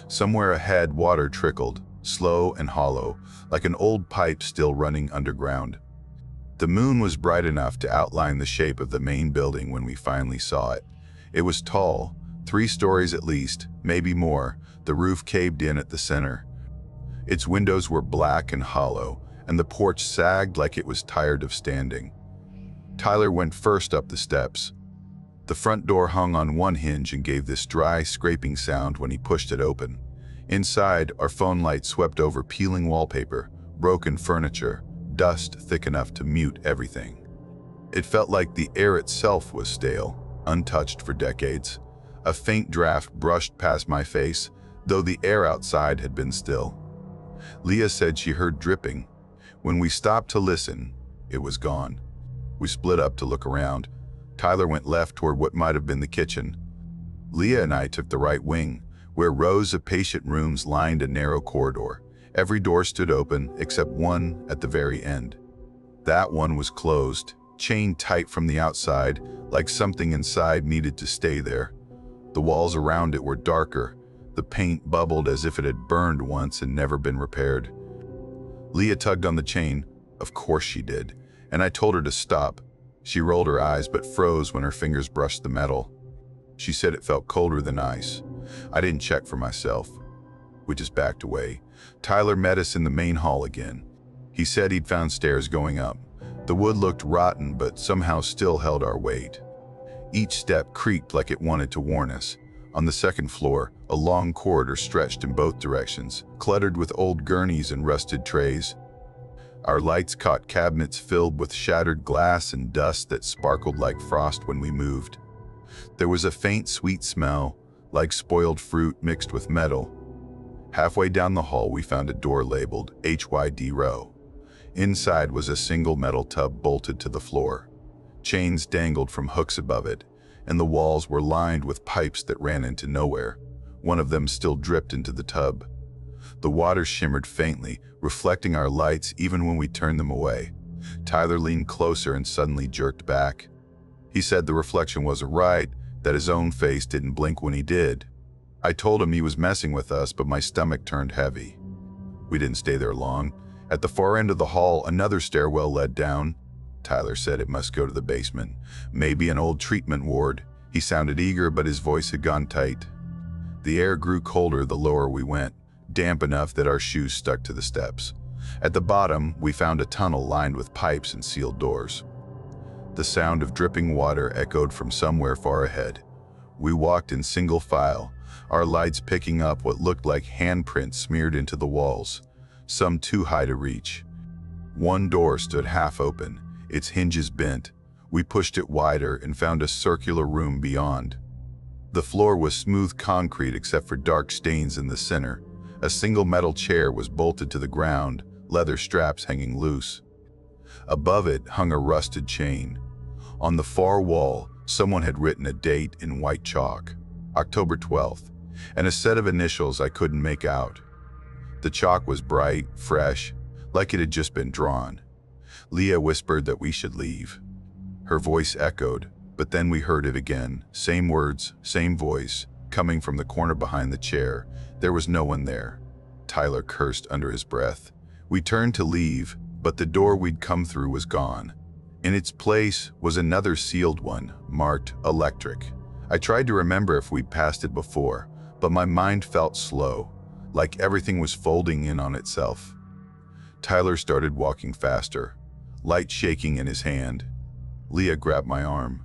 Somewhere ahead, water trickled, slow and hollow, like an old pipe still running underground. The moon was bright enough to outline the shape of the main building when we finally saw it. It was tall, 3 stories at least, maybe more. The roof caved in at the center. Its windows were black and hollow, and the porch sagged like it was tired of standing. Tyler went first up the steps. The front door hung on one hinge and gave this dry, scraping sound when he pushed it open. Inside, our phone light swept over peeling wallpaper, broken furniture, dust thick enough to mute everything. It felt like the air itself was stale, untouched for decades. A faint draft brushed past my face, though the air outside had been still. Leah said she heard dripping. When we stopped to listen, it was gone. We split up to look around. Tyler went left toward what might have been the kitchen. Leah and I took the right wing, where rows of patient rooms lined a narrow corridor. Every door stood open, except one at the very end. That one was closed, chained tight from the outside, like something inside needed to stay there. The walls around it were darker. The paint bubbled as if it had burned once and never been repaired. Leah tugged on the chain. Of course she did, and I told her to stop. She rolled her eyes but froze when her fingers brushed the metal. She said it felt colder than ice. I didn't check for myself. We just backed away. Tyler met us in the main hall again. He said he'd found stairs going up. The wood looked rotten but somehow still held our weight. Each step creaked like it wanted to warn us. On the second floor, a long corridor stretched in both directions, cluttered with old gurneys and rusted trays. Our lights caught cabinets filled with shattered glass and dust that sparkled like frost when we moved. There was a faint sweet smell, like spoiled fruit mixed with metal. Halfway down the hall, we found a door labeled HYD Row. Inside was a single metal tub bolted to the floor. Chains dangled from hooks above it, and the walls were lined with pipes that ran into nowhere. One of them still dripped into the tub. The water shimmered faintly, reflecting our lights even when we turned them away. Tyler leaned closer and suddenly jerked back. He said the reflection wasn't right, that his own face didn't blink when he did. I told him he was messing with us, but my stomach turned heavy. We didn't stay there long. At the far end of the hall, another stairwell led down. Tyler said it must go to the basement, maybe an old treatment ward. He sounded eager, but his voice had gone tight. The air grew colder the lower we went, damp enough that our shoes stuck to the steps. At the bottom, we found a tunnel lined with pipes and sealed doors. The sound of dripping water echoed from somewhere far ahead. We walked in single file, our lights picking up what looked like handprints smeared into the walls, some too high to reach. One door stood half open, its hinges bent. We pushed it wider and found a circular room beyond. The floor was smooth concrete except for dark stains in the center. A single metal chair was bolted to the ground, leather straps hanging loose. Above it hung a rusted chain. On the far wall, someone had written a date in white chalk, October 12th, and a set of initials I couldn't make out. The chalk was bright, fresh, like it had just been drawn. Leah whispered that we should leave. Her voice echoed, but then we heard it again. Same words, same voice, coming from the corner behind the chair. There was no one there. Tyler cursed under his breath. We turned to leave, but the door we'd come through was gone. In its place was another sealed one, marked electric. I tried to remember if we'd passed it before, but my mind felt slow, like everything was folding in on itself. Tyler started walking faster, light shaking in his hand. Leah grabbed my arm.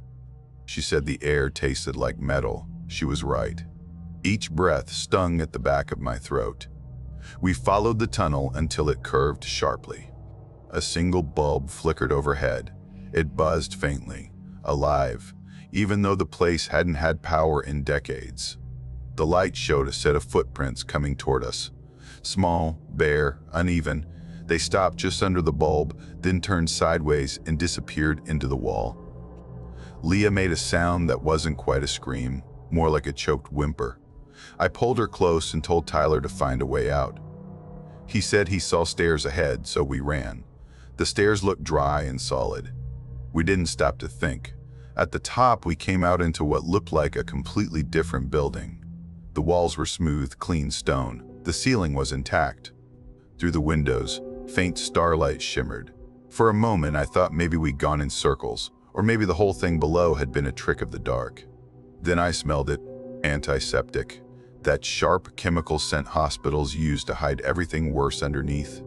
She said the air tasted like metal. She was right. Each breath stung at the back of my throat. We followed the tunnel until it curved sharply. A single bulb flickered overhead. It buzzed faintly, alive, even though the place hadn't had power in decades. The light showed a set of footprints coming toward us. Small, bare, uneven, they stopped just under the bulb, then turned sideways and disappeared into the wall. Leah made a sound that wasn't quite a scream, more like a choked whimper. I pulled her close and told Tyler to find a way out. He said he saw stairs ahead, so we ran. The stairs looked dry and solid. We didn't stop to think. At the top, we came out into what looked like a completely different building. The walls were smooth, clean stone. The ceiling was intact. Through the windows, faint starlight shimmered. For a moment, I thought maybe we'd gone in circles, or maybe the whole thing below had been a trick of the dark. Then I smelled it, antiseptic, that sharp chemical scent hospitals use to hide everything worse underneath.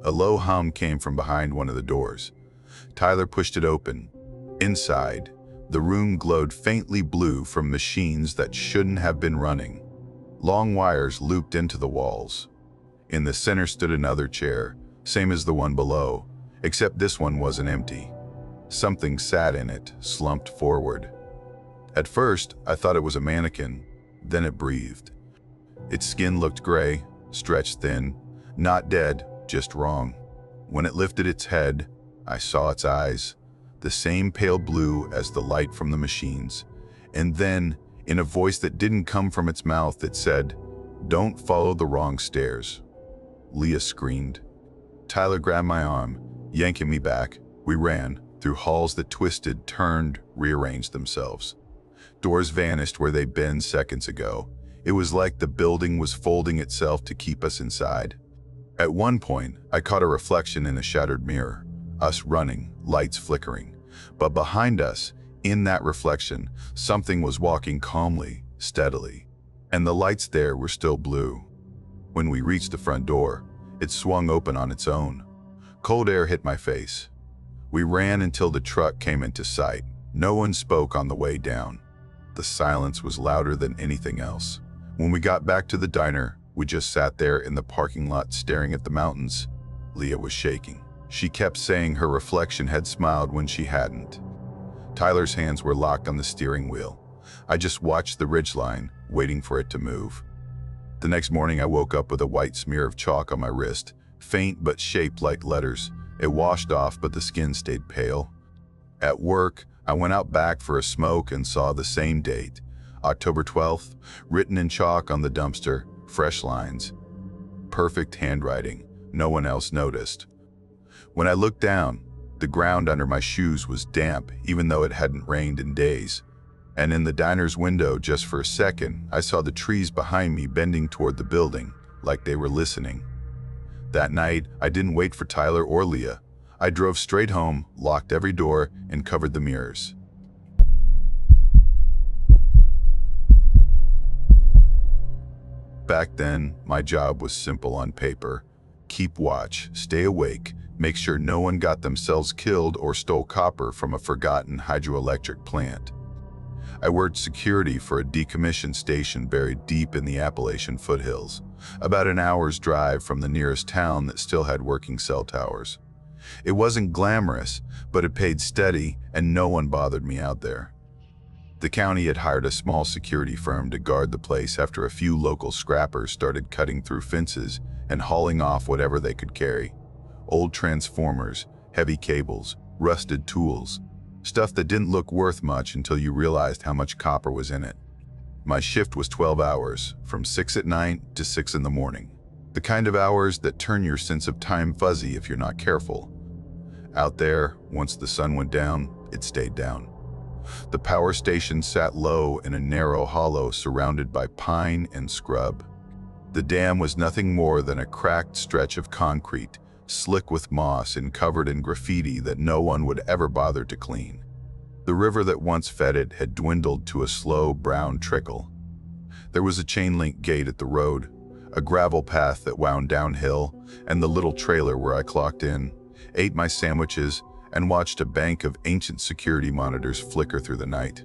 A low hum came from behind one of the doors. Tyler pushed it open. Inside, the room glowed faintly blue from machines that shouldn't have been running. Long wires looped into the walls. In the center stood another chair, same as the one below, except this one wasn't empty. Something sat in it, slumped forward. At first, I thought it was a mannequin, then it breathed. Its skin looked gray, stretched thin, not dead, just wrong. When it lifted its head, I saw its eyes, the same pale blue as the light from the machines. And then, in a voice that didn't come from its mouth, it said, "Don't follow the wrong stairs." Leah screamed. Tyler grabbed my arm, yanking me back. We ran, through halls that twisted, turned, rearranged themselves. Doors vanished where they'd been seconds ago. It was like the building was folding itself to keep us inside. At one point, I caught a reflection in a shattered mirror, us running, lights flickering. But behind us, in that reflection, something was walking calmly, steadily. And the lights there were still blue. When we reached the front door, it swung open on its own. Cold air hit my face. We ran until the truck came into sight. No one spoke on the way down. The silence was louder than anything else. When we got back to the diner, we just sat there in the parking lot staring at the mountains. Leah was shaking. She kept saying her reflection had smiled when she hadn't. Tyler's hands were locked on the steering wheel. I just watched the ridgeline, waiting for it to move. The next morning I woke up with a white smear of chalk on my wrist, faint but shaped like letters. It washed off, but the skin stayed pale. At work, I went out back for a smoke and saw the same date, October 12th, written in chalk on the dumpster, fresh lines. Perfect handwriting. No one else noticed. When I looked down, the ground under my shoes was damp, even though it hadn't rained in days. And in the diner's window, just for a second, I saw the trees behind me bending toward the building, like they were listening. That night, I didn't wait for Tyler or Leah. I drove straight home, locked every door, and covered the mirrors. Back then, my job was simple on paper. Keep watch, stay awake, make sure no one got themselves killed or stole copper from a forgotten hydroelectric plant. I worked security for a decommissioned station buried deep in the Appalachian foothills, about an hour's drive from the nearest town that still had working cell towers. It wasn't glamorous, but it paid steady, and no one bothered me out there. The county had hired a small security firm to guard the place after a few local scrappers started cutting through fences and hauling off whatever they could carry. Old transformers, heavy cables, rusted tools, stuff that didn't look worth much until you realized how much copper was in it. My shift was 12 hours, from 6 at night to 6 in the morning. The kind of hours that turn your sense of time fuzzy if you're not careful. Out there, once the sun went down, it stayed down. The power station sat low in a narrow hollow surrounded by pine and scrub. The dam was nothing more than a cracked stretch of concrete, slick with moss and covered in graffiti that no one would ever bother to clean. The river that once fed it had dwindled to a slow brown trickle. There was a chain-link gate at the road, a gravel path that wound downhill, and the little trailer where I clocked in, ate my sandwiches, and watched a bank of ancient security monitors flicker through the night.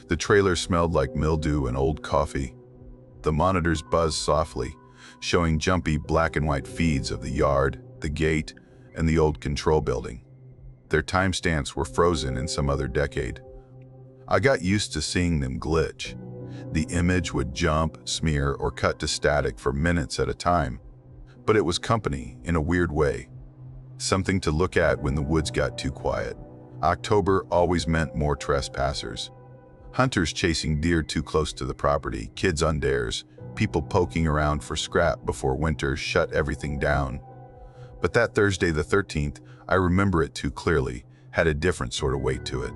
The trailer smelled like mildew and old coffee. The monitors buzzed softly, showing jumpy black and white feeds of the yard, the gate, and the old control building. Their timestamps were frozen in some other decade. I got used to seeing them glitch. The image would jump, smear, or cut to static for minutes at a time. But it was company in a weird way. Something to look at when the woods got too quiet. October always meant more trespassers. Hunters chasing deer too close to the property, kids on dares, people poking around for scrap before winter shut everything down. But that Thursday the 13th, I remember it too clearly, had a different sort of weight to it.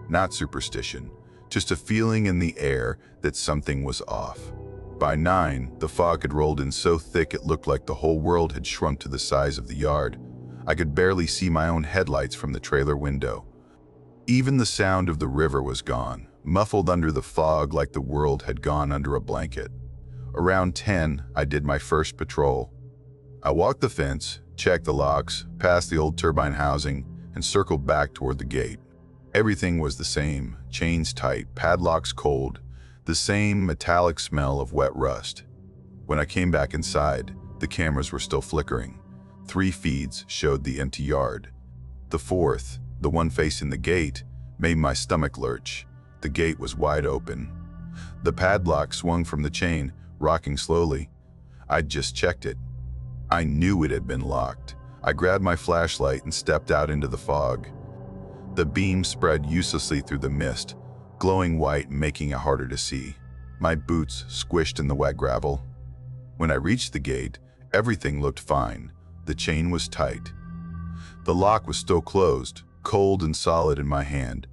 Not superstition, just a feeling in the air that something was off. By 9, the fog had rolled in so thick it looked like the whole world had shrunk to the size of the yard. I could barely see my own headlights from the trailer window. Even the sound of the river was gone, muffled under the fog like the world had gone under a blanket. Around 10, I did my first patrol. I walked the fence, checked the locks, passed the old turbine housing, and circled back toward the gate. Everything was the same, chains tight, padlocks cold, the same metallic smell of wet rust. When I came back inside, the cameras were still flickering. 3 feeds showed the empty yard. The 4th, the one facing the gate, made my stomach lurch. The gate was wide open. The padlock swung from the chain, rocking slowly. I'd just checked it. I knew it had been locked. I grabbed my flashlight and stepped out into the fog. The beam spread uselessly through the mist, glowing white and making it harder to see. My boots squished in the wet gravel. When I reached the gate, everything looked fine. The chain was tight. The lock was still closed, cold and solid in my hand.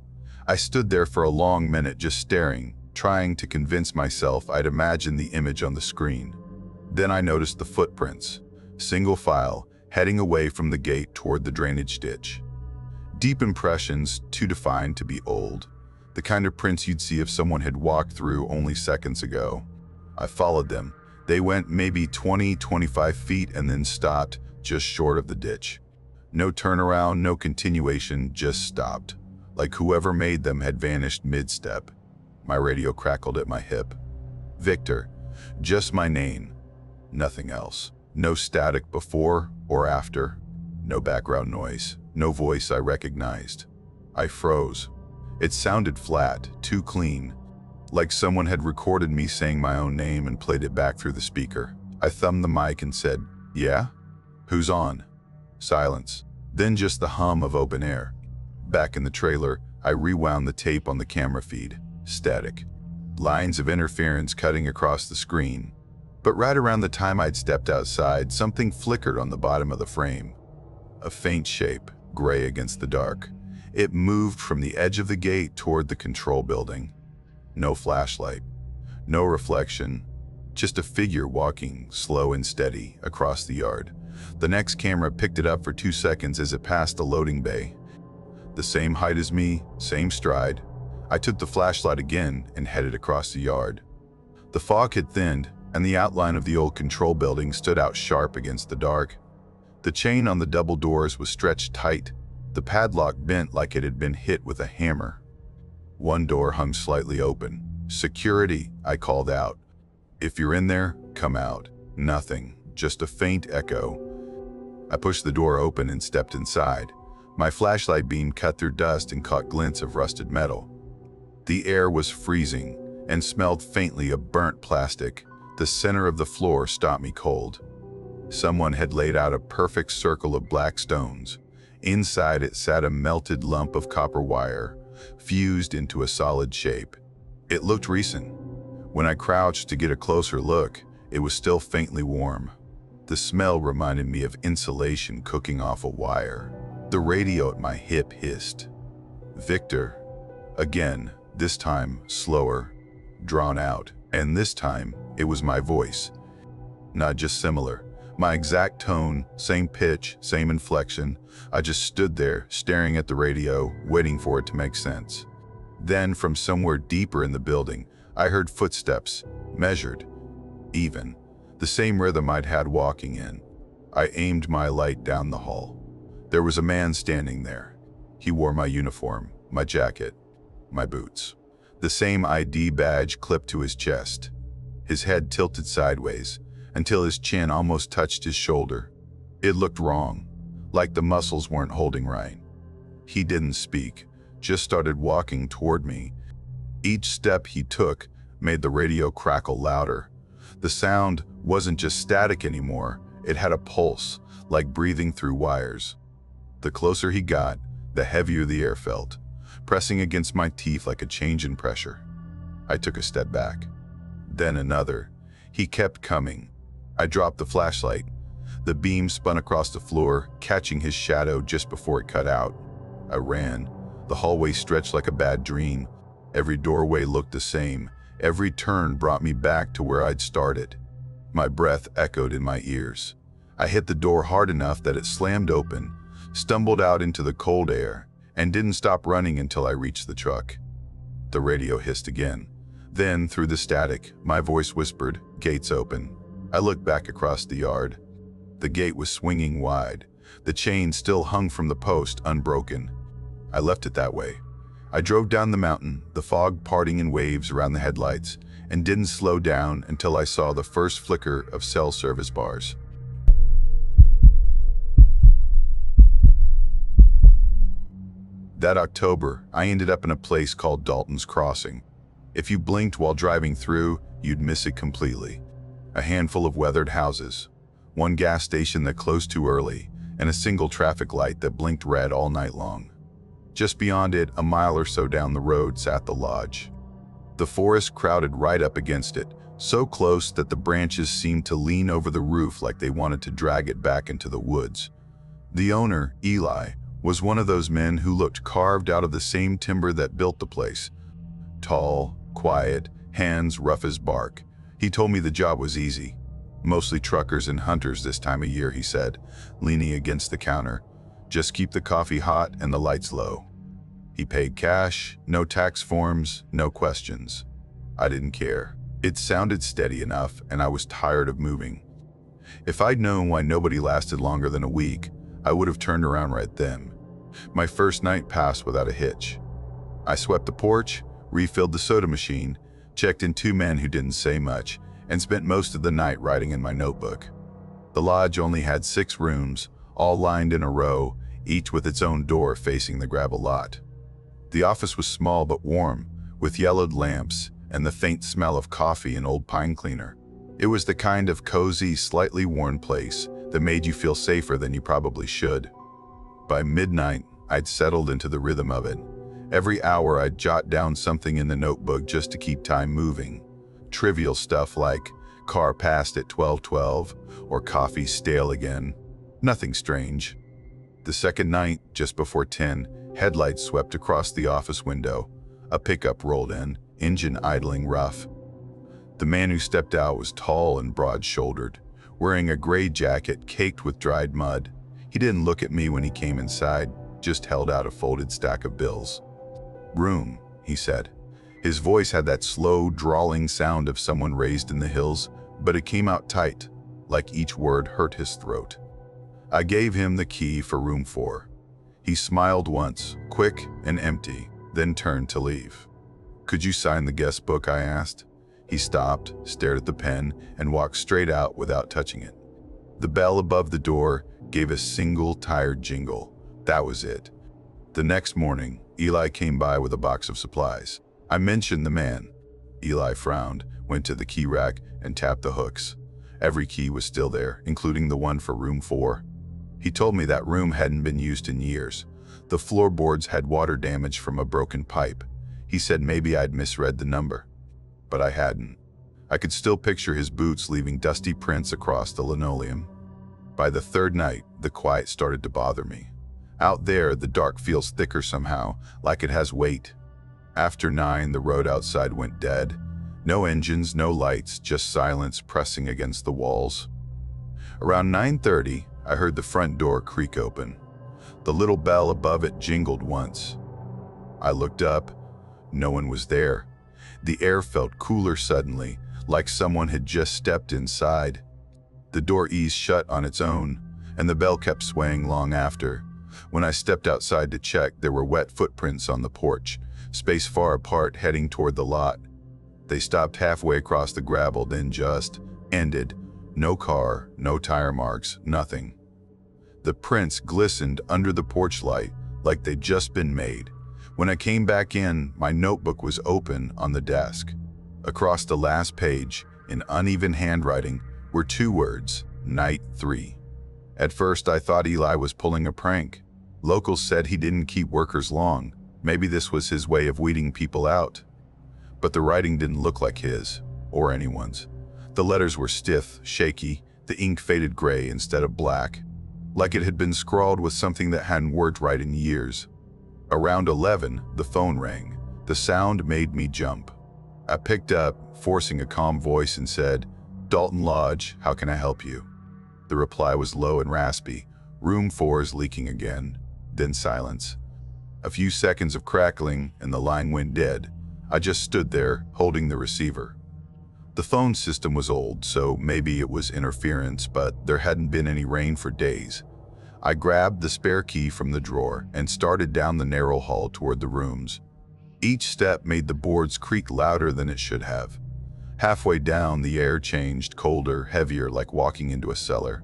I stood there for a long minute just staring, trying to convince myself I'd imagined the image on the screen. Then I noticed the footprints, single file, heading away from the gate toward the drainage ditch. Deep impressions, too defined to be old. The kind of prints you'd see if someone had walked through only seconds ago. I followed them. They went maybe 20-25 feet and then stopped, just short of the ditch. No turnaround, no continuation, just stopped. Like whoever made them had vanished mid-step. My radio crackled at my hip. Victor. Just my name. Nothing else. No static before or after. No background noise. No voice I recognized. I froze. It sounded flat, too clean. Like someone had recorded me saying my own name and played it back through the speaker. I thumbed the mic and said, "Yeah? Who's on?" Silence. Then just the hum of open air. Back in the trailer, I rewound the tape on the camera feed. Static. Lines of interference cutting across the screen. But right around the time I'd stepped outside, something flickered on the bottom of the frame. A faint shape, gray against the dark. It moved from the edge of the gate toward the control building. No flashlight. No reflection. Just a figure walking, slow and steady, across the yard. The next camera picked it up for 2 seconds as it passed the loading bay. The same height as me, same stride. I took the flashlight again and headed across the yard. The fog had thinned, and the outline of the old control building stood out sharp against the dark. The chain on the double doors was stretched tight, the padlock bent like it had been hit with a hammer. One door hung slightly open. "Security," I called out. "If you're in there, come out." Nothing, just a faint echo. I pushed the door open and stepped inside. My flashlight beam cut through dust and caught glints of rusted metal. The air was freezing and smelled faintly of burnt plastic. The center of the floor stopped me cold. Someone had laid out a perfect circle of black stones. Inside it sat a melted lump of copper wire, fused into a solid shape. It looked recent. When I crouched to get a closer look, it was still faintly warm. The smell reminded me of insulation cooking off a wire. The radio at my hip hissed. "Victor." Again, this time slower, drawn out, and this time it was my voice. Not just similar. My exact tone, same pitch, same inflection. I just stood there, staring at the radio, waiting for it to make sense. Then, from somewhere deeper in the building, I heard footsteps, measured, even, the same rhythm I'd had walking in. I aimed my light down the hall. There was a man standing there. He wore my uniform, my jacket, my boots. The same ID badge clipped to his chest. His head tilted sideways, until his chin almost touched his shoulder. It looked wrong, like the muscles weren't holding right. He didn't speak, just started walking toward me. Each step he took made the radio crackle louder. The sound wasn't just static anymore, it had a pulse, like breathing through wires. The closer he got, the heavier the air felt, pressing against my teeth like a change in pressure. I took a step back, then another. He kept coming. I dropped the flashlight. The beam spun across the floor, catching his shadow just before it cut out. I ran. The hallway stretched like a bad dream. Every doorway looked the same. Every turn brought me back to where I'd started. My breath echoed in my ears. I hit the door hard enough that it slammed open, stumbled out into the cold air, and didn't stop running until I reached the truck. The radio hissed again. Then, through the static, my voice whispered, "Gates open." I looked back across the yard. The gate was swinging wide. The chain still hung from the post, unbroken. I left it that way. I drove down the mountain, the fog parting in waves around the headlights, and didn't slow down until I saw the first flicker of cell service bars. That October, I ended up in a place called Dalton's Crossing. If you blinked while driving through, you'd miss it completely. A handful of weathered houses, one gas station that closed too early, and a single traffic light that blinked red all night long. Just beyond it, a mile or so down the road, sat the lodge. The forest crowded right up against it, so close that the branches seemed to lean over the roof like they wanted to drag it back into the woods. The owner, Eli, was one of those men who looked carved out of the same timber that built the place. Tall, quiet, hands rough as bark. He told me the job was easy. Mostly truckers and hunters this time of year, he said, leaning against the counter. Just keep the coffee hot and the lights low. He paid cash, no tax forms, no questions. I didn't care. It sounded steady enough, and I was tired of moving. If I'd known why nobody lasted longer than a week, I would have turned around right then. My first night passed without a hitch. I swept the porch, refilled the soda machine, checked in 2 men who didn't say much, and spent most of the night writing in my notebook. The lodge only had 6 rooms, all lined in a row, each with its own door facing the gravel lot. The office was small but warm, with yellowed lamps and the faint smell of coffee and old pine cleaner. It was the kind of cozy, slightly worn place that made you feel safer than you probably should. By midnight, I'd settled into the rhythm of it. Every hour I'd jot down something in the notebook just to keep time moving. Trivial stuff like car passed at 12:12 or coffee stale again. Nothing strange. The second night, just before 10, headlights swept across the office window. A pickup rolled in, engine idling rough. The man who stepped out was tall and broad-shouldered, wearing a gray jacket caked with dried mud. He didn't look at me when he came inside, just held out a folded stack of bills. "Room," he said. His voice had that slow, drawling sound of someone raised in the hills, but it came out tight, like each word hurt his throat. I gave him the key for room 4. He smiled once, quick and empty, then turned to leave. "Could you sign the guest book?" I asked. He stopped, stared at the pen, and walked straight out without touching it. The bell above the door gave a single tired jingle. That was it. The next morning, Eli came by with a box of supplies. I mentioned the man. Eli frowned, went to the key rack, and tapped the hooks. Every key was still there, including the one for room 4. He told me that room hadn't been used in years. The floorboards had water damage from a broken pipe. He said maybe I'd misread the number. But I hadn't. I could still picture his boots leaving dusty prints across the linoleum. By the third night, the quiet started to bother me. Out there, the dark feels thicker somehow, like it has weight. After 9, the road outside went dead. No engines, no lights, just silence pressing against the walls. Around 9:30, I heard the front door creak open. The little bell above it jingled once. I looked up. No one was there. The air felt cooler suddenly, like someone had just stepped inside. The door eased shut on its own, and the bell kept swaying long after. When I stepped outside to check, there were wet footprints on the porch, spaced far apart heading toward the lot. They stopped halfway across the gravel, then just ended. No car, no tire marks, nothing. The prints glistened under the porch light like they'd just been made. When I came back in, my notebook was open on the desk. Across the last page, in uneven handwriting, were 2 words, Night 3. At first, I thought Eli was pulling a prank. Locals said he didn't keep workers long. Maybe this was his way of weeding people out. But the writing didn't look like his, or anyone's. The letters were stiff, shaky, the ink faded gray instead of black, like it had been scrawled with something that hadn't worked right in years. Around 11, the phone rang. The sound made me jump. I picked up, forcing a calm voice, and said, "Dalton Lodge, how can I help you?" The reply was low and raspy. "Room 4 is leaking again." Then silence. A few seconds of crackling, and the line went dead. I just stood there, holding the receiver. The phone system was old, so maybe it was interference, but there hadn't been any rain for days. I grabbed the spare key from the drawer and started down the narrow hall toward the rooms. Each step made the boards creak louder than it should have. Halfway down, the air changed, colder, heavier, like walking into a cellar.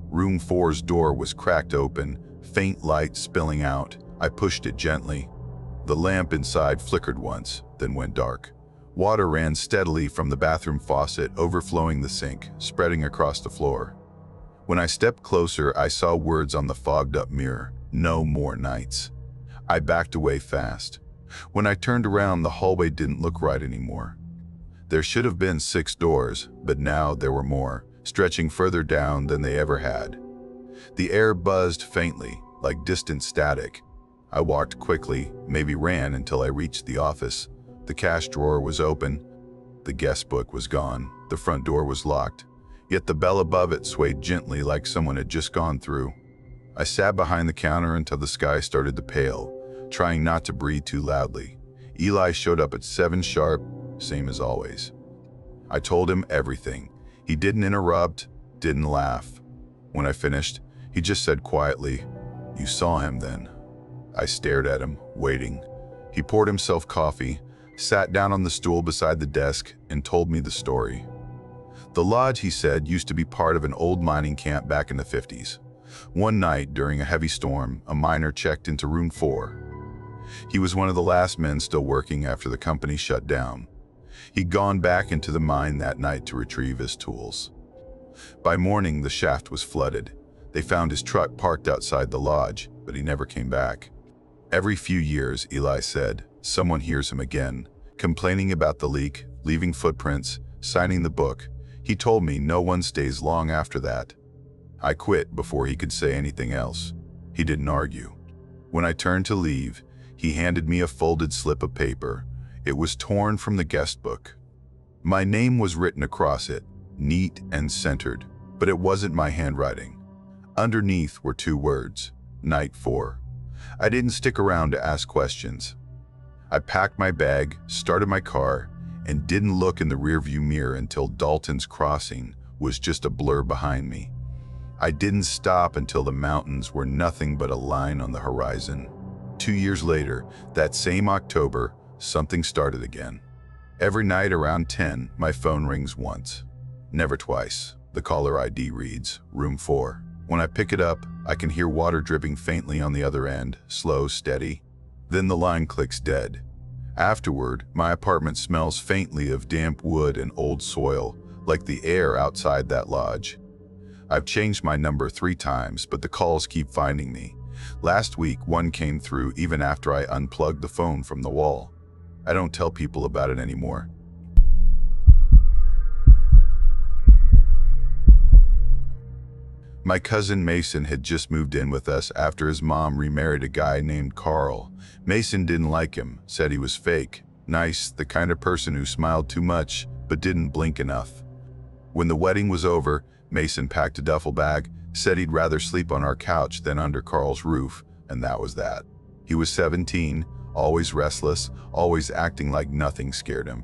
Room 4's door was cracked open, faint light spilling out. I pushed it gently. The lamp inside flickered once, then went dark. Water ran steadily from the bathroom faucet, overflowing the sink, spreading across the floor. When I stepped closer, I saw words on the fogged-up mirror, "No more nights." I backed away fast. When I turned around, the hallway didn't look right anymore. There should have been 6 doors, but now there were more, stretching further down than they ever had. The air buzzed faintly, like distant static. I walked quickly, maybe ran until I reached the office. The cash drawer was open. The guest book was gone. The front door was locked. Yet the bell above it swayed gently like someone had just gone through. I sat behind the counter until the sky started to pale, trying not to breathe too loudly. Eli showed up at 7 sharp, same as always. I told him everything. He didn't interrupt, didn't laugh. When I finished, he just said quietly, "You saw him then?" I stared at him, waiting. He poured himself coffee, sat down on the stool beside the desk, and told me the story. The lodge, he said, used to be part of an old mining camp back in the 50s. One night, during a heavy storm, a miner checked into room 4. He was one of the last men still working after the company shut down. He'd gone back into the mine that night to retrieve his tools. By morning, the shaft was flooded. They found his truck parked outside the lodge, but he never came back. Every few years, Eli said, someone hears him again, complaining about the leak, leaving footprints, signing the book. He told me no one stays long after that. I quit before he could say anything else. He didn't argue. When I turned to leave, he handed me a folded slip of paper. It was torn from the guest book. My name was written across it, neat and centered, but it wasn't my handwriting. Underneath were 2 words, Night 4. I didn't stick around to ask questions. I packed my bag, started my car, and didn't look in the rearview mirror until Dalton's Crossing was just a blur behind me. I didn't stop until the mountains were nothing but a line on the horizon. 2 years later, that same October, something started again. Every night around 10, my phone rings once. Never twice. The caller ID reads, "Room 4. When I pick it up, I can hear water dripping faintly on the other end, slow, steady. Then the line clicks dead. Afterward, my apartment smells faintly of damp wood and old soil, like the air outside that lodge. I've changed my number 3 times, but the calls keep finding me. Last week, one came through even after I unplugged the phone from the wall. I don't tell people about it anymore. My cousin Mason had just moved in with us after his mom remarried a guy named Carl. Mason didn't like him, said he was fake, nice, the kind of person who smiled too much but didn't blink enough. When the wedding was over, Mason packed a duffel bag, said he'd rather sleep on our couch than under Carl's roof, and that was that. He was 17, always restless, always acting like nothing scared him.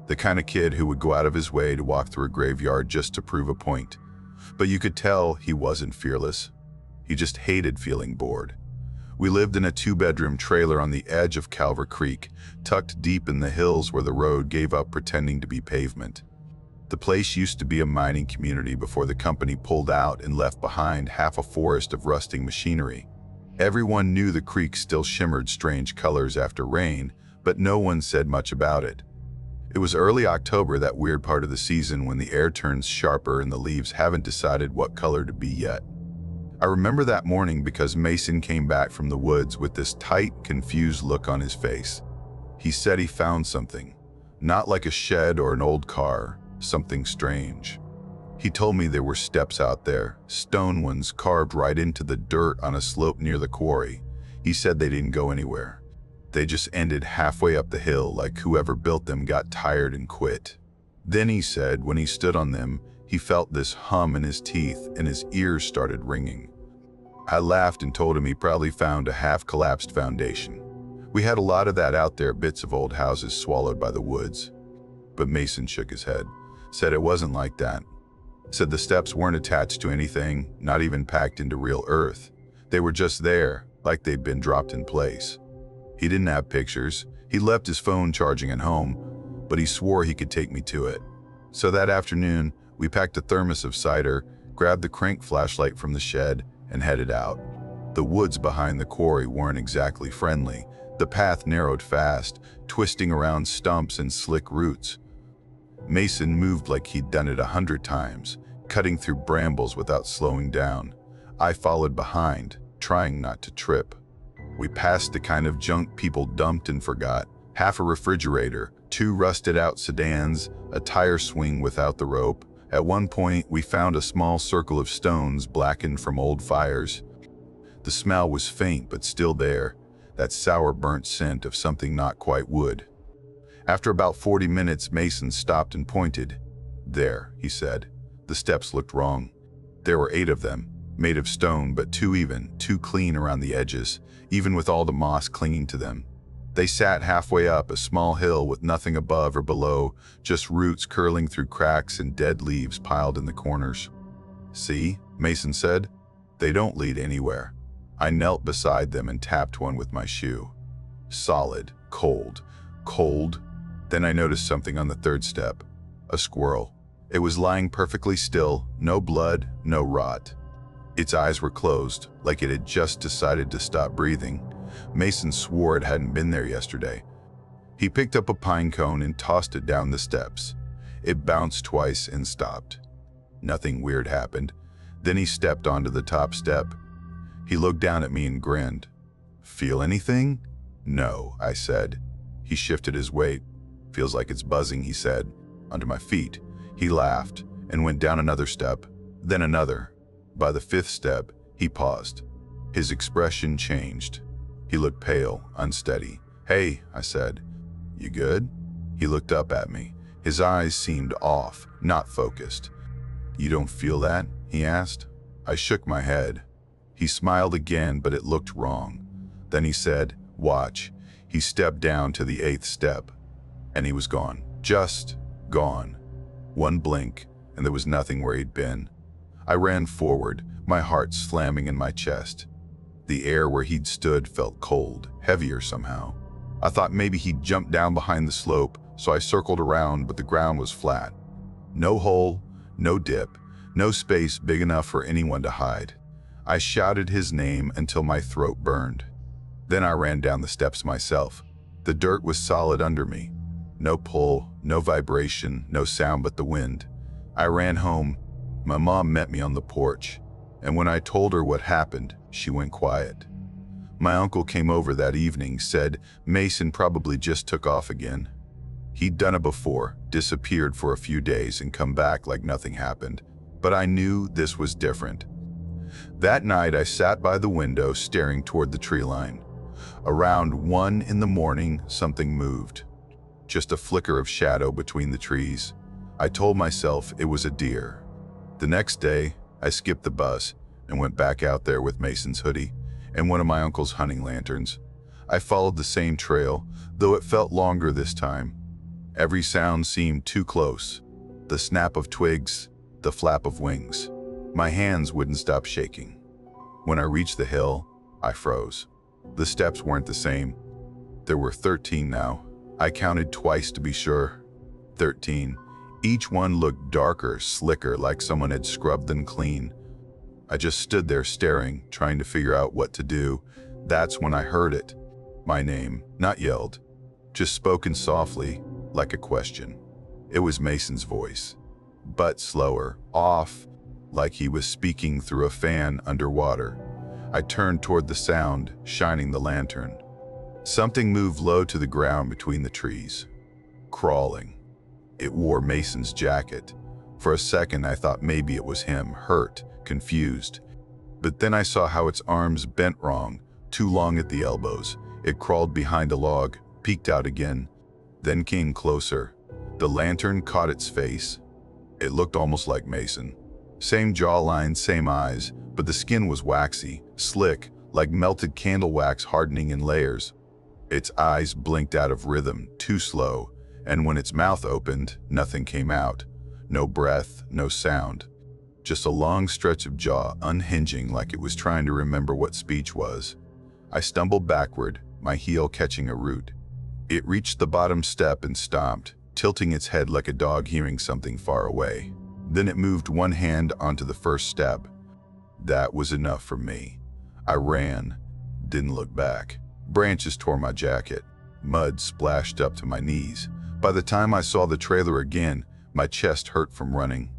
The kind of kid who would go out of his way to walk through a graveyard just to prove a point. But you could tell he wasn't fearless. He just hated feeling bored. We lived in a 2-bedroom trailer on the edge of Calver Creek, tucked deep in the hills where the road gave up pretending to be pavement. The place used to be a mining community before the company pulled out and left behind half a forest of rusting machinery. Everyone knew the creek still shimmered strange colors after rain, but no one said much about it. It was early October, that weird part of the season when the air turns sharper and the leaves haven't decided what color to be yet. I remember that morning because Mason came back from the woods with this tight, confused look on his face. He said he found something, not like a shed or an old car, something strange. He told me there were steps out there, stone ones carved right into the dirt on a slope near the quarry. He said they didn't go anywhere. They just ended halfway up the hill, like whoever built them got tired and quit. Then he said when he stood on them, he felt this hum in his teeth and his ears started ringing. I laughed and told him he probably found a half-collapsed foundation. We had a lot of that out there, bits of old houses swallowed by the woods. But Mason shook his head, said it wasn't like that. Said the steps weren't attached to anything, not even packed into real earth. They were just there, like they'd been dropped in place. He didn't have pictures. He left his phone charging at home, but he swore he could take me to it. So that afternoon, we packed a thermos of cider, grabbed the crank flashlight from the shed, and headed out. The woods behind the quarry weren't exactly friendly. The path narrowed fast, twisting around stumps and slick roots. Mason moved like he'd done it 100 times, cutting through brambles without slowing down. I followed behind, trying not to trip. We passed the kind of junk people dumped and forgot. Half a refrigerator, 2 rusted-out sedans, a tire swing without the rope. At one point, we found a small circle of stones blackened from old fires. The smell was faint but still there, that sour burnt scent of something not quite wood. After about 40 minutes, Mason stopped and pointed. "There," he said. The steps looked wrong. There were 8 of them, made of stone but too even, too clean around the edges, even with all the moss clinging to them. They sat halfway up a small hill with nothing above or below, just roots curling through cracks and dead leaves piled in the corners. "See," Mason said, "they don't lead anywhere." I knelt beside them and tapped one with my shoe. Solid, cold, cold. Then I noticed something on the 3rd step. A squirrel. It was lying perfectly still, no blood, no rot. Its eyes were closed, like it had just decided to stop breathing. Mason swore it hadn't been there yesterday. He picked up a pine cone and tossed it down the steps. It bounced twice and stopped. Nothing weird happened. Then he stepped onto the top step. He looked down at me and grinned. "Feel anything?" "No," I said. He shifted his weight. "Feels like it's buzzing," he said, "under my feet." He laughed and went down another step, then another. By the 5th step, he paused. His expression changed. He looked pale, unsteady. "Hey," I said. "You good?" He looked up at me. His eyes seemed off, not focused. "You don't feel that?" he asked. I shook my head. He smiled again, but it looked wrong. Then he said, "Watch." He stepped down to the 8th step, and he was gone. Just gone. One blink, and there was nothing where he'd been. I ran forward, my heart slamming in my chest. The air where he'd stood felt cold, heavier somehow. I thought maybe he'd jumped down behind the slope, so I circled around, but the ground was flat. No hole, no dip, no space big enough for anyone to hide. I shouted his name until my throat burned. Then I ran down the steps myself. The dirt was solid under me. No pull, no vibration, no sound but the wind. I ran home. My mom met me on the porch, and when I told her what happened, she went quiet. My uncle came over that evening, said Mason probably just took off again. He'd done it before, disappeared for a few days and come back like nothing happened. But I knew this was different. That night I sat by the window staring toward the tree line. Around 1 in the morning, something moved. Just a flicker of shadow between the trees. I told myself it was a deer. The next day, I skipped the bus and went back out there with Mason's hoodie and one of my uncle's hunting lanterns. I followed the same trail, though it felt longer this time. Every sound seemed too close. The snap of twigs, the flap of wings. My hands wouldn't stop shaking. When I reached the hill, I froze. The steps weren't the same. There were 13 now. I counted twice to be sure. 13. Each one looked darker, slicker, like someone had scrubbed them clean. I just stood there staring, trying to figure out what to do. That's when I heard it. My name, not yelled, just spoken softly, like a question. It was Mason's voice, but slower, off, like he was speaking through a fan underwater. I turned toward the sound, shining the lantern. Something moved low to the ground between the trees, crawling. It wore Mason's jacket. For a second, I thought maybe it was him, hurt, confused. But then I saw how its arms bent wrong, too long at the elbows. It crawled behind a log, peeked out again, then came closer. The lantern caught its face. It looked almost like Mason. Same jawline, same eyes, but the skin was waxy, slick, like melted candle wax hardening in layers. Its eyes blinked out of rhythm, too slow, and when its mouth opened, nothing came out. No breath, no sound. Just a long stretch of jaw unhinging like it was trying to remember what speech was. I stumbled backward, my heel catching a root. It reached the bottom step and stomped, tilting its head like a dog hearing something far away. Then it moved one hand onto the first step. That was enough for me. I ran, didn't look back. Branches tore my jacket. Mud splashed up to my knees. By the time I saw the trailer again, my chest hurt from running.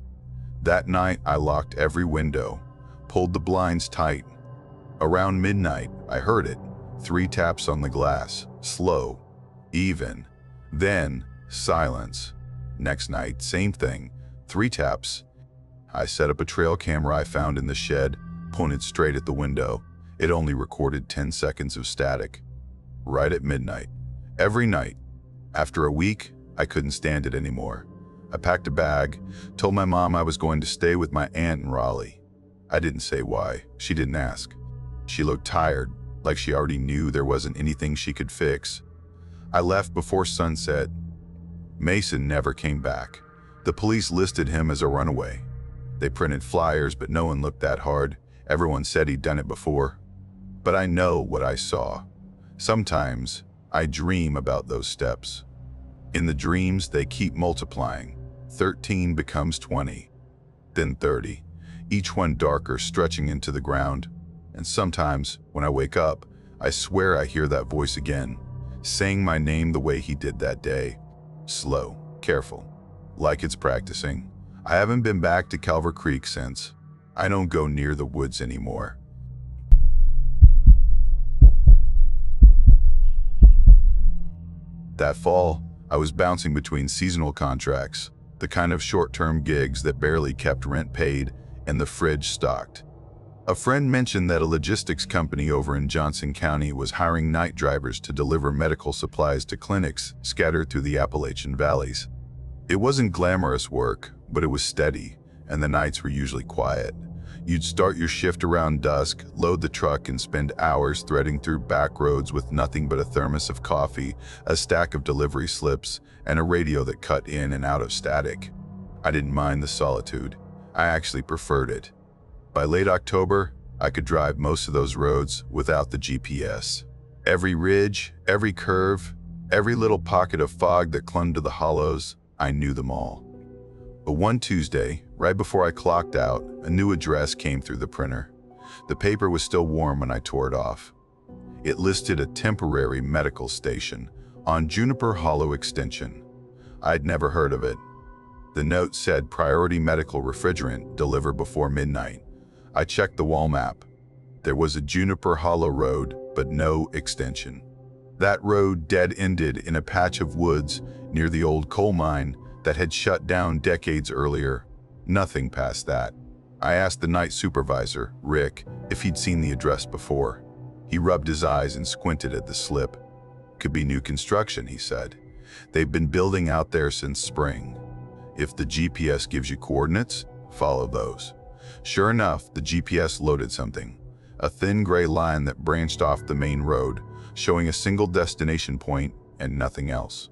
That night, I locked every window, pulled the blinds tight. Around midnight, I heard it. 3 taps on the glass, slow, even. Then, silence. Next night, same thing, 3 taps. I set up a trail camera I found in the shed, pointed straight at the window. It only recorded 10 seconds of static. Right at midnight. Every night. After a week, I couldn't stand it anymore. I packed a bag, told my mom I was going to stay with my aunt in Raleigh. I didn't say why. She didn't ask. She looked tired, like she already knew there wasn't anything she could fix. I left before sunset. Mason never came back. The police listed him as a runaway. They printed flyers, but no one looked that hard. Everyone said he'd done it before. But I know what I saw. Sometimes I dream about those steps. In the dreams, they keep multiplying. 13 becomes 20, then 30, each one darker, stretching into the ground. And sometimes, when I wake up, I swear I hear that voice again, saying my name the way he did that day. Slow, careful, like it's practicing. I haven't been back to Calver Creek since. I don't go near the woods anymore. That fall, I was bouncing between seasonal contracts, the kind of short-term gigs that barely kept rent paid and the fridge stocked. A friend mentioned that a logistics company over in Johnson County was hiring night drivers to deliver medical supplies to clinics scattered through the Appalachian valleys. It wasn't glamorous work, but it was steady, and the nights were usually quiet. You'd start your shift around dusk, load the truck, and spend hours threading through back roads with nothing but a thermos of coffee, a stack of delivery slips, and a radio that cut in and out of static. I didn't mind the solitude. I actually preferred it. By late October, I could drive most of those roads without the GPS. Every ridge, every curve, every little pocket of fog that clung to the hollows, I knew them all. But one Tuesday, right before I clocked out, a new address came through the printer. The paper was still warm when I tore it off. It listed a temporary medical station on Juniper Hollow Extension. I'd never heard of it. The note said priority medical refrigerant delivered before midnight. I checked the wall map. There was a Juniper Hollow road, but no extension. That road dead-ended in a patch of woods near the old coal mine that had shut down decades earlier. Nothing past that. I asked the night supervisor, Rick, if he'd seen the address before. He rubbed his eyes and squinted at the slip. Could be new construction, he said. They've been building out there since spring. If the GPS gives you coordinates, follow those. Sure enough, the GPS loaded something. A thin gray line that branched off the main road, showing a single destination point and nothing else.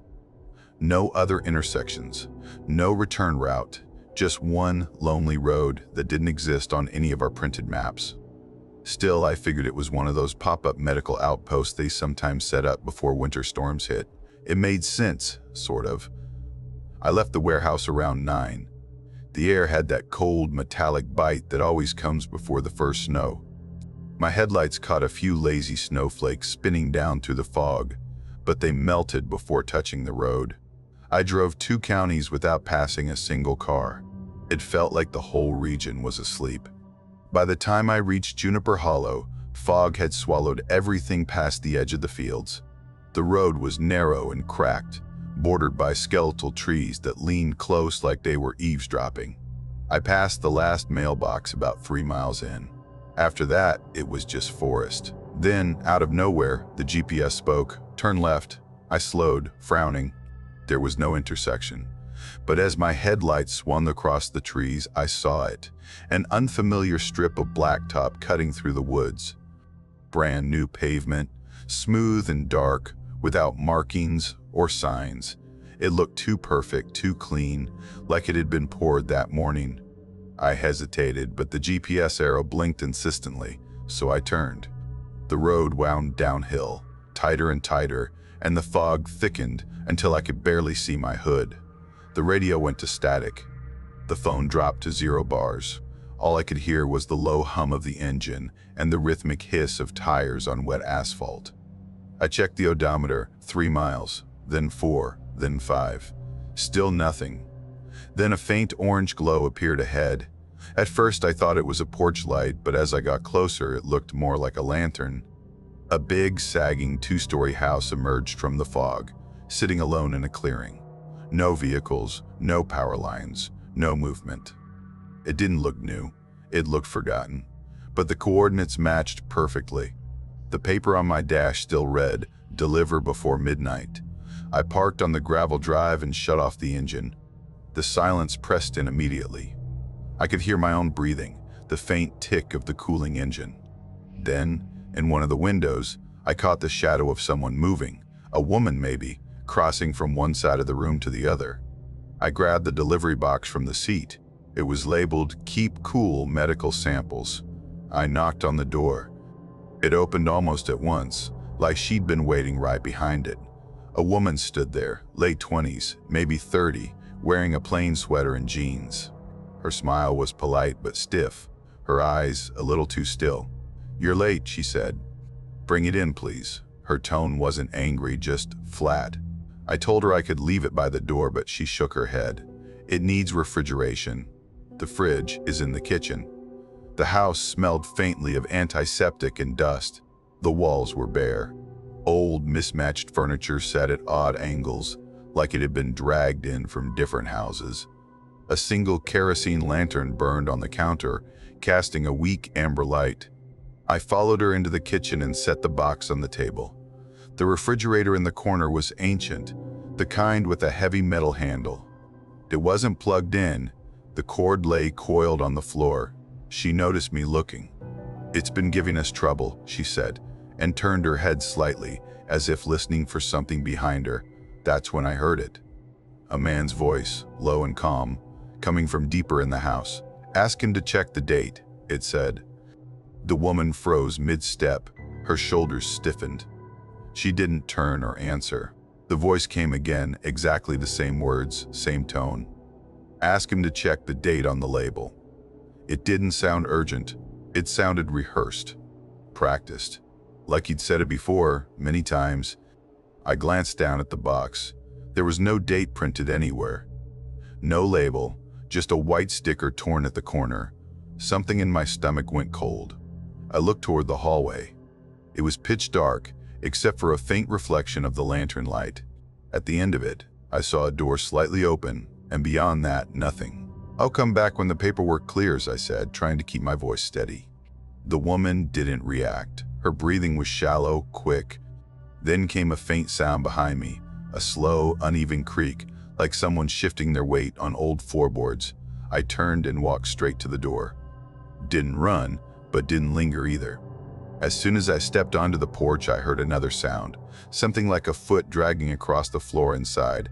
No other intersections, no return route, just one lonely road that didn't exist on any of our printed maps. Still, I figured it was one of those pop-up medical outposts they sometimes set up before winter storms hit. It made sense, sort of. I left the warehouse around 9. The air had that cold, metallic bite that always comes before the first snow. My headlights caught a few lazy snowflakes spinning down through the fog, but they melted before touching the road. I drove 2 counties without passing a single car. It felt like the whole region was asleep. By the time I reached Juniper Hollow, fog had swallowed everything past the edge of the fields. The road was narrow and cracked, bordered by skeletal trees that leaned close like they were eavesdropping. I passed the last mailbox about 3 miles in. After that, it was just forest. Then, out of nowhere, the GPS spoke, "Turn left." I slowed, frowning. There was no intersection. But as my headlights swung across the trees, I saw it, an unfamiliar strip of blacktop cutting through the woods. Brand new pavement, smooth and dark, without markings or signs. It looked too perfect, too clean, like it had been poured that morning. I hesitated, but the GPS arrow blinked insistently, so I turned. The road wound downhill, tighter and tighter, and the fog thickened until I could barely see my hood. The radio went to static. The phone dropped to 0 bars. All I could hear was the low hum of the engine and the rhythmic hiss of tires on wet asphalt. I checked the odometer, 3 miles, then 4, then 5. Still nothing. Then a faint orange glow appeared ahead. At first I thought it was a porch light, but as I got closer it looked more like a lantern. A big, sagging 2-story house emerged from the fog, sitting alone in a clearing. No vehicles, no power lines, no movement. It didn't look new. It looked forgotten. But the coordinates matched perfectly. The paper on my dash still read, "Deliver before midnight." I parked on the gravel drive and shut off the engine. The silence pressed in immediately. I could hear my own breathing, the faint tick of the cooling engine. Then, in one of the windows, I caught the shadow of someone moving, a woman maybe, crossing from one side of the room to the other. I grabbed the delivery box from the seat. It was labeled, "Keep Cool Medical Samples." I knocked on the door. It opened almost at once, like she'd been waiting right behind it. A woman stood there, late 20s, maybe 30, wearing a plain sweater and jeans. Her smile was polite but stiff, her eyes a little too still. "You're late," she said. "Bring it in, please." Her tone wasn't angry, just flat. I told her I could leave it by the door, but she shook her head. "It needs refrigeration. The fridge is in the kitchen." The house smelled faintly of antiseptic and dust. The walls were bare. Old, mismatched furniture sat at odd angles, like it had been dragged in from different houses. A single kerosene lantern burned on the counter, casting a weak amber light. I followed her into the kitchen and set the box on the table. The refrigerator in the corner was ancient, the kind with a heavy metal handle. It wasn't plugged in. The cord lay coiled on the floor. She noticed me looking. "It's been giving us trouble," she said, and turned her head slightly, as if listening for something behind her. That's when I heard it. A man's voice, low and calm, coming from deeper in the house. "Ask him to check the date," it said. The woman froze mid-step, her shoulders stiffened. She didn't turn or answer. The voice came again, exactly the same words, same tone. "Ask him to check the date on the label." It didn't sound urgent. It sounded rehearsed, practiced, like he'd said it before, many times. I glanced down at the box. There was no date printed anywhere. No label, just a white sticker torn at the corner. Something in my stomach went cold. I looked toward the hallway. It was pitch dark, except for a faint reflection of the lantern light. At the end of it, I saw a door slightly open, and beyond that, nothing. "I'll come back when the paperwork clears," I said, trying to keep my voice steady. The woman didn't react. Her breathing was shallow, quick. Then came a faint sound behind me, a slow, uneven creak, like someone shifting their weight on old floorboards. I turned and walked straight to the door. Didn't run, but didn't linger either. As soon as I stepped onto the porch, I heard another sound, something like a foot dragging across the floor inside.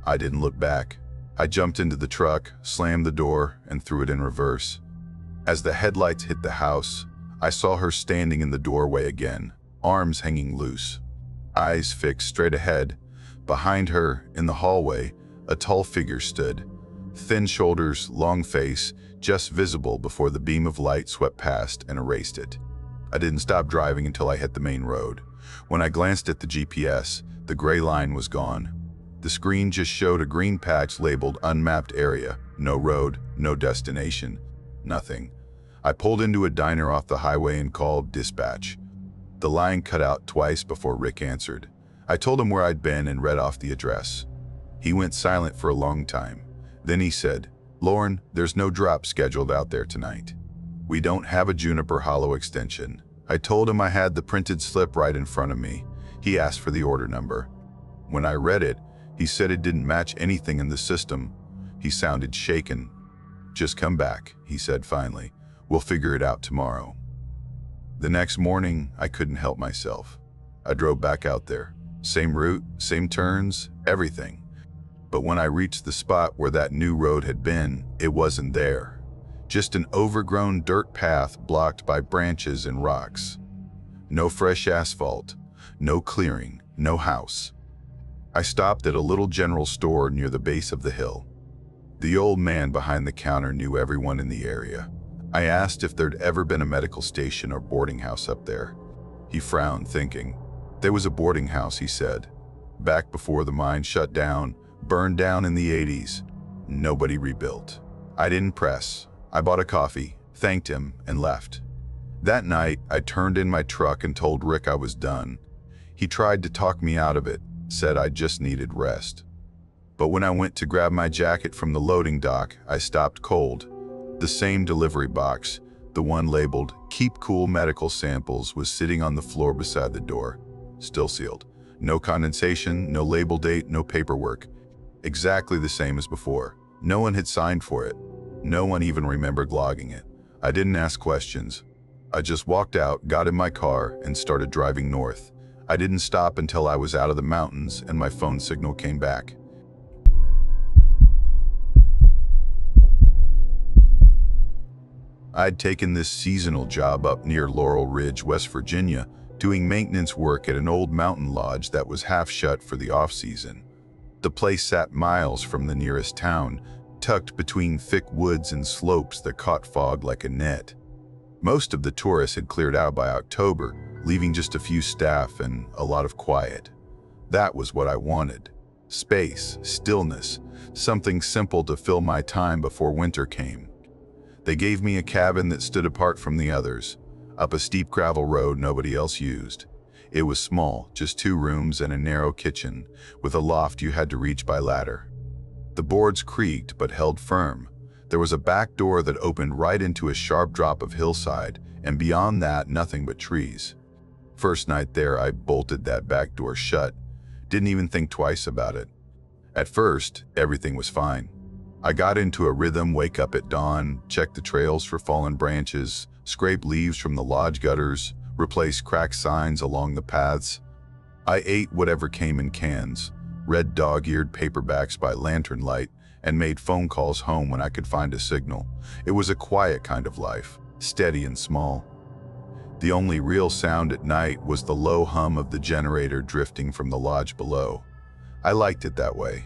I didn't look back. I jumped into the truck, slammed the door, and threw it in reverse. As the headlights hit the house, I saw her standing in the doorway again, arms hanging loose, eyes fixed straight ahead. Behind her, in the hallway, a tall figure stood. Thin shoulders, long face, just visible before the beam of light swept past and erased it. I didn't stop driving until I hit the main road. When I glanced at the GPS, the gray line was gone. The screen just showed a green patch labeled unmapped area. No road, no destination, nothing. I pulled into a diner off the highway and called dispatch. The line cut out twice before Rick answered. I told him where I'd been and read off the address. He went silent for a long time. Then he said, "Lauren, there's no drop scheduled out there tonight. We don't have a Juniper Hollow extension." I told him I had the printed slip right in front of me. He asked for the order number. When I read it, he said it didn't match anything in the system. He sounded shaken. "Just come back," he said finally. "We'll figure it out tomorrow." The next morning, I couldn't help myself. I drove back out there. Same route, same turns, everything. But when I reached the spot where that new road had been, it wasn't there. Just an overgrown dirt path blocked by branches and rocks. No fresh asphalt, no clearing, no house. I stopped at a little general store near the base of the hill. The old man behind the counter knew everyone in the area. I asked if there'd ever been a medical station or boarding house up there. He frowned, thinking. "There was a boarding house," he said. "Back before the mine shut down, burned down in the 80s. Nobody rebuilt." I didn't press. I bought a coffee, thanked him, and left. That night, I turned in my truck and told Rick I was done. He tried to talk me out of it, said I just needed rest. But when I went to grab my jacket from the loading dock, I stopped cold. The same delivery box, the one labeled "Keep Cool Medical Samples," was sitting on the floor beside the door, still sealed. No condensation, no label date, no paperwork. Exactly the same as before. No one had signed for it. No one even remembered logging it. I didn't ask questions. I just walked out, got in my car, and started driving north. I didn't stop until I was out of the mountains and my phone signal came back. I'd taken this seasonal job up near Laurel Ridge, West Virginia, doing maintenance work at an old mountain lodge that was half shut for the off-season. The place sat miles from the nearest town, tucked between thick woods and slopes that caught fog like a net. Most of the tourists had cleared out by October, leaving just a few staff and a lot of quiet. That was what I wanted. Space, stillness, something simple to fill my time before winter came. They gave me a cabin that stood apart from the others, up a steep gravel road nobody else used. It was small, just 2 rooms and a narrow kitchen, with a loft you had to reach by ladder. The boards creaked but held firm. There was a back door that opened right into a sharp drop of hillside, and beyond that, nothing but trees. First night there, I bolted that back door shut. Didn't even think twice about it. At first, everything was fine. I got into a rhythm, wake up at dawn, check the trails for fallen branches, scrape leaves from the lodge gutters, replace cracked signs along the paths. I ate whatever came in cans, read dog-eared paperbacks by lantern light, and made phone calls home when I could find a signal. It was a quiet kind of life, steady and small. The only real sound at night was the low hum of the generator drifting from the lodge below. I liked it that way.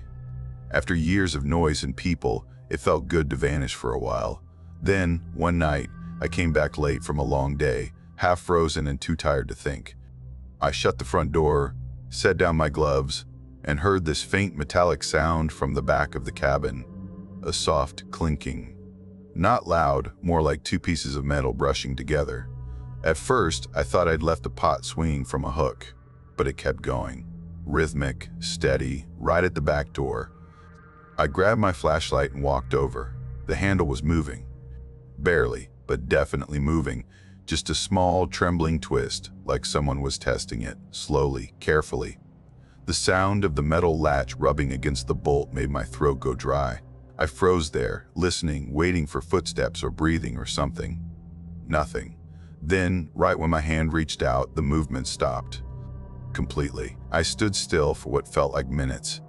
After years of noise and people, it felt good to vanish for a while. Then, one night, I came back late from a long day, half frozen and too tired to think. I shut the front door, set down my gloves, and heard this faint metallic sound from the back of the cabin, a soft clinking. Not loud, more like two pieces of metal brushing together. At first, I thought I'd left a pot swinging from a hook, but it kept going. Rhythmic, steady, right at the back door. I grabbed my flashlight and walked over. The handle was moving. Barely, but definitely moving. Just a small, trembling twist, like someone was testing it, slowly, carefully. The sound of the metal latch rubbing against the bolt made my throat go dry. I froze there, listening, waiting for footsteps or breathing or something. Nothing. Then, right when my hand reached out, the movement stopped. Completely. I stood still for what felt like minutes.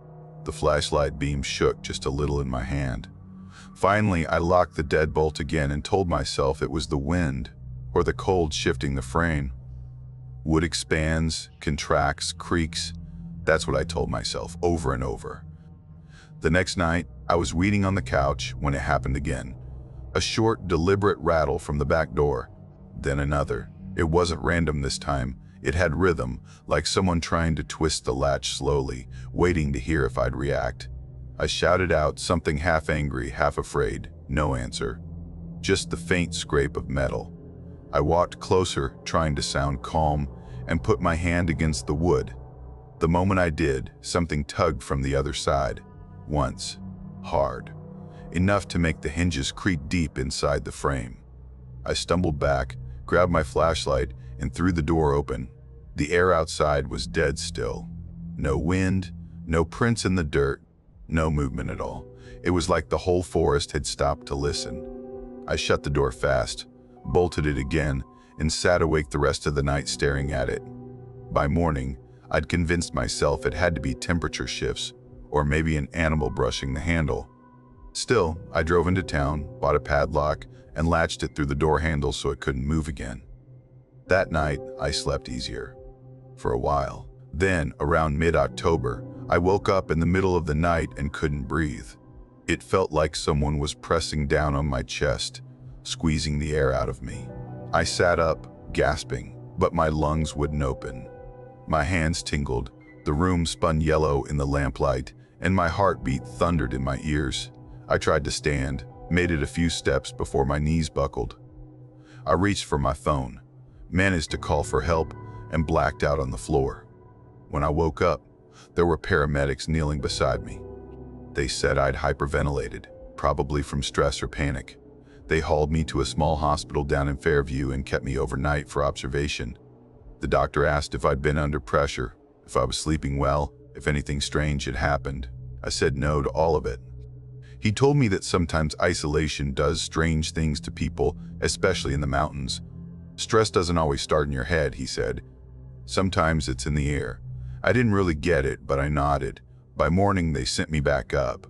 The flashlight beam shook just a little in my hand. Finally, I locked the deadbolt again and told myself it was the wind, or the cold shifting the frame. Wood expands, contracts, creaks. That's what I told myself over and over. The next night, I was reading on the couch when it happened again. A short, deliberate rattle from the back door. Then another. It wasn't random this time. It had rhythm, like someone trying to twist the latch slowly, waiting to hear if I'd react. I shouted out, something half angry, half afraid. No answer. Just the faint scrape of metal. I walked closer, trying to sound calm, and put my hand against the wood. The moment I did, something tugged from the other side. Once. Hard. Enough to make the hinges creak deep inside the frame. I stumbled back, grabbed my flashlight, and threw the door open. The air outside was dead still. No wind, no prints in the dirt, no movement at all. It was like the whole forest had stopped to listen. I shut the door fast, bolted it again, and sat awake the rest of the night staring at it. By morning, I'd convinced myself it had to be temperature shifts, or maybe an animal brushing the handle. Still, I drove into town, bought a padlock, and latched it through the door handle so it couldn't move again. That night, I slept easier. For a while. Then, around mid-October, I woke up in the middle of the night and couldn't breathe. It felt like someone was pressing down on my chest, squeezing the air out of me. I sat up, gasping, but my lungs wouldn't open. My hands tingled, the room spun yellow in the lamplight, and my heartbeat thundered in my ears. I tried to stand, made it a few steps before my knees buckled. I reached for my phone, managed to call for help, and blacked out on the floor. When I woke up, there were paramedics kneeling beside me. They said I'd hyperventilated, probably from stress or panic. They hauled me to a small hospital down in Fairview and kept me overnight for observation. The doctor asked if I'd been under pressure, if I was sleeping well, if anything strange had happened. I said no to all of it. He told me that sometimes isolation does strange things to people, especially in the mountains. Stress doesn't always start in your head, he said. Sometimes it's in the air. I didn't really get it, but I nodded. By morning, they sent me back up.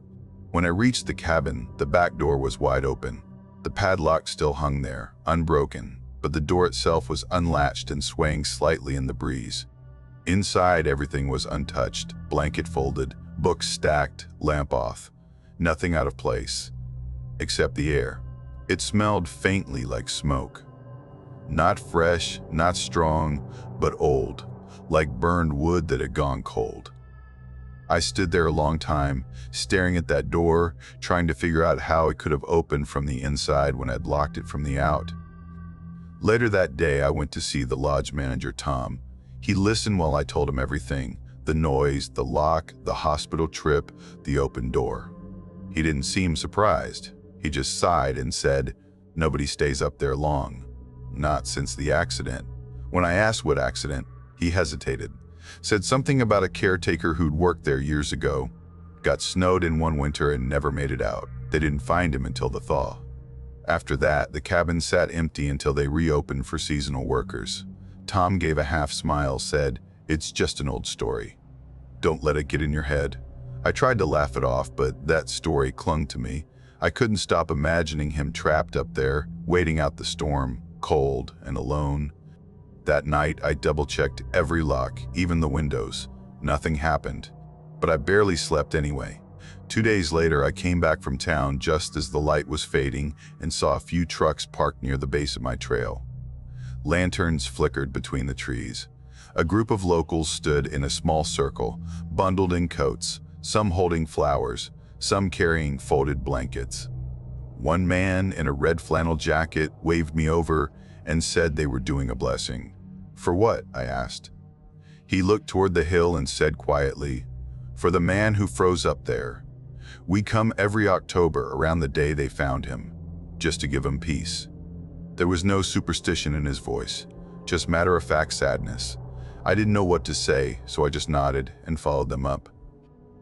When I reached the cabin, the back door was wide open. The padlock still hung there, unbroken, but the door itself was unlatched and swaying slightly in the breeze. Inside, everything was untouched, blanket folded, books stacked, lamp off. Nothing out of place, except the air. It smelled faintly like smoke. Not fresh, not strong, but old, like burned wood that had gone cold. I stood there a long time, staring at that door, trying to figure out how it could have opened from the inside when I'd locked it from the out. Later that day, I went to see the lodge manager, Tom. He listened while I told him everything, the noise, the lock, the hospital trip, the open door. He didn't seem surprised. He just sighed and said, "Nobody stays up there long. Not since the accident." When I asked what accident, he hesitated, said something about a caretaker who'd worked there years ago, got snowed in one winter and never made it out. They didn't find him until the thaw. After that, the cabin sat empty until they reopened for seasonal workers. Tom gave a half smile, said, "It's just an old story. Don't let it get in your head." I tried to laugh it off, but that story clung to me. I couldn't stop imagining him trapped up there, waiting out the storm, cold and alone. That night, I double-checked every lock, even the windows. Nothing happened, but I barely slept anyway. 2 days later, I came back from town just as the light was fading and saw a few trucks parked near the base of my trail. Lanterns flickered between the trees. A group of locals stood in a small circle, bundled in coats, some holding flowers, some carrying folded blankets. One man in a red flannel jacket waved me over and said they were doing a blessing. "For what?" I asked. He looked toward the hill and said quietly, "For the man who froze up there. We come every October around the day they found him, just to give him peace." There was no superstition in his voice, just matter-of-fact sadness. I didn't know what to say, so I just nodded and followed them up.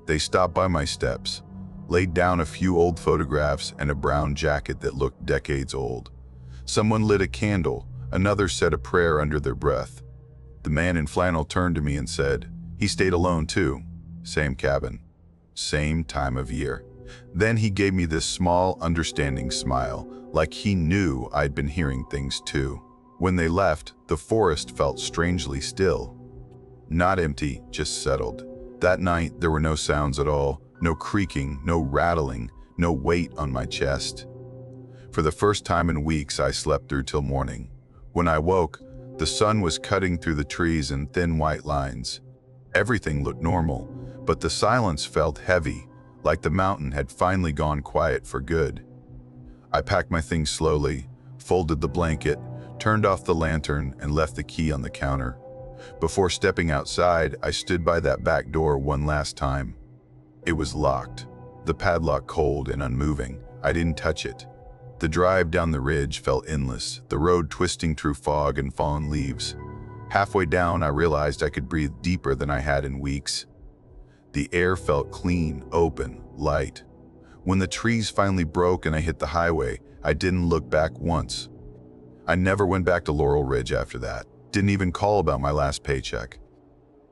They stopped by my steps, laid down a few old photographs and a brown jacket that looked decades old. Someone lit a candle, another said a prayer under their breath. The man in flannel turned to me and said, he stayed alone too. Same cabin, same time of year. Then he gave me this small, understanding smile, like he knew I'd been hearing things too. When they left, the forest felt strangely still. Not empty, just settled. That night, there were no sounds at all, no creaking, no rattling, no weight on my chest. For the first time in weeks, I slept through till morning. When I woke, the sun was cutting through the trees in thin white lines. Everything looked normal, but the silence felt heavy, like the mountain had finally gone quiet for good. I packed my things slowly, folded the blanket, turned off the lantern, and left the key on the counter. Before stepping outside, I stood by that back door one last time. It was locked, the padlock cold and unmoving. I didn't touch it. The drive down the ridge felt endless, the road twisting through fog and fallen leaves. Halfway down, I realized I could breathe deeper than I had in weeks. The air felt clean, open, light. When the trees finally broke and I hit the highway, I didn't look back once. I never went back to Laurel Ridge after that. Didn't even call about my last paycheck.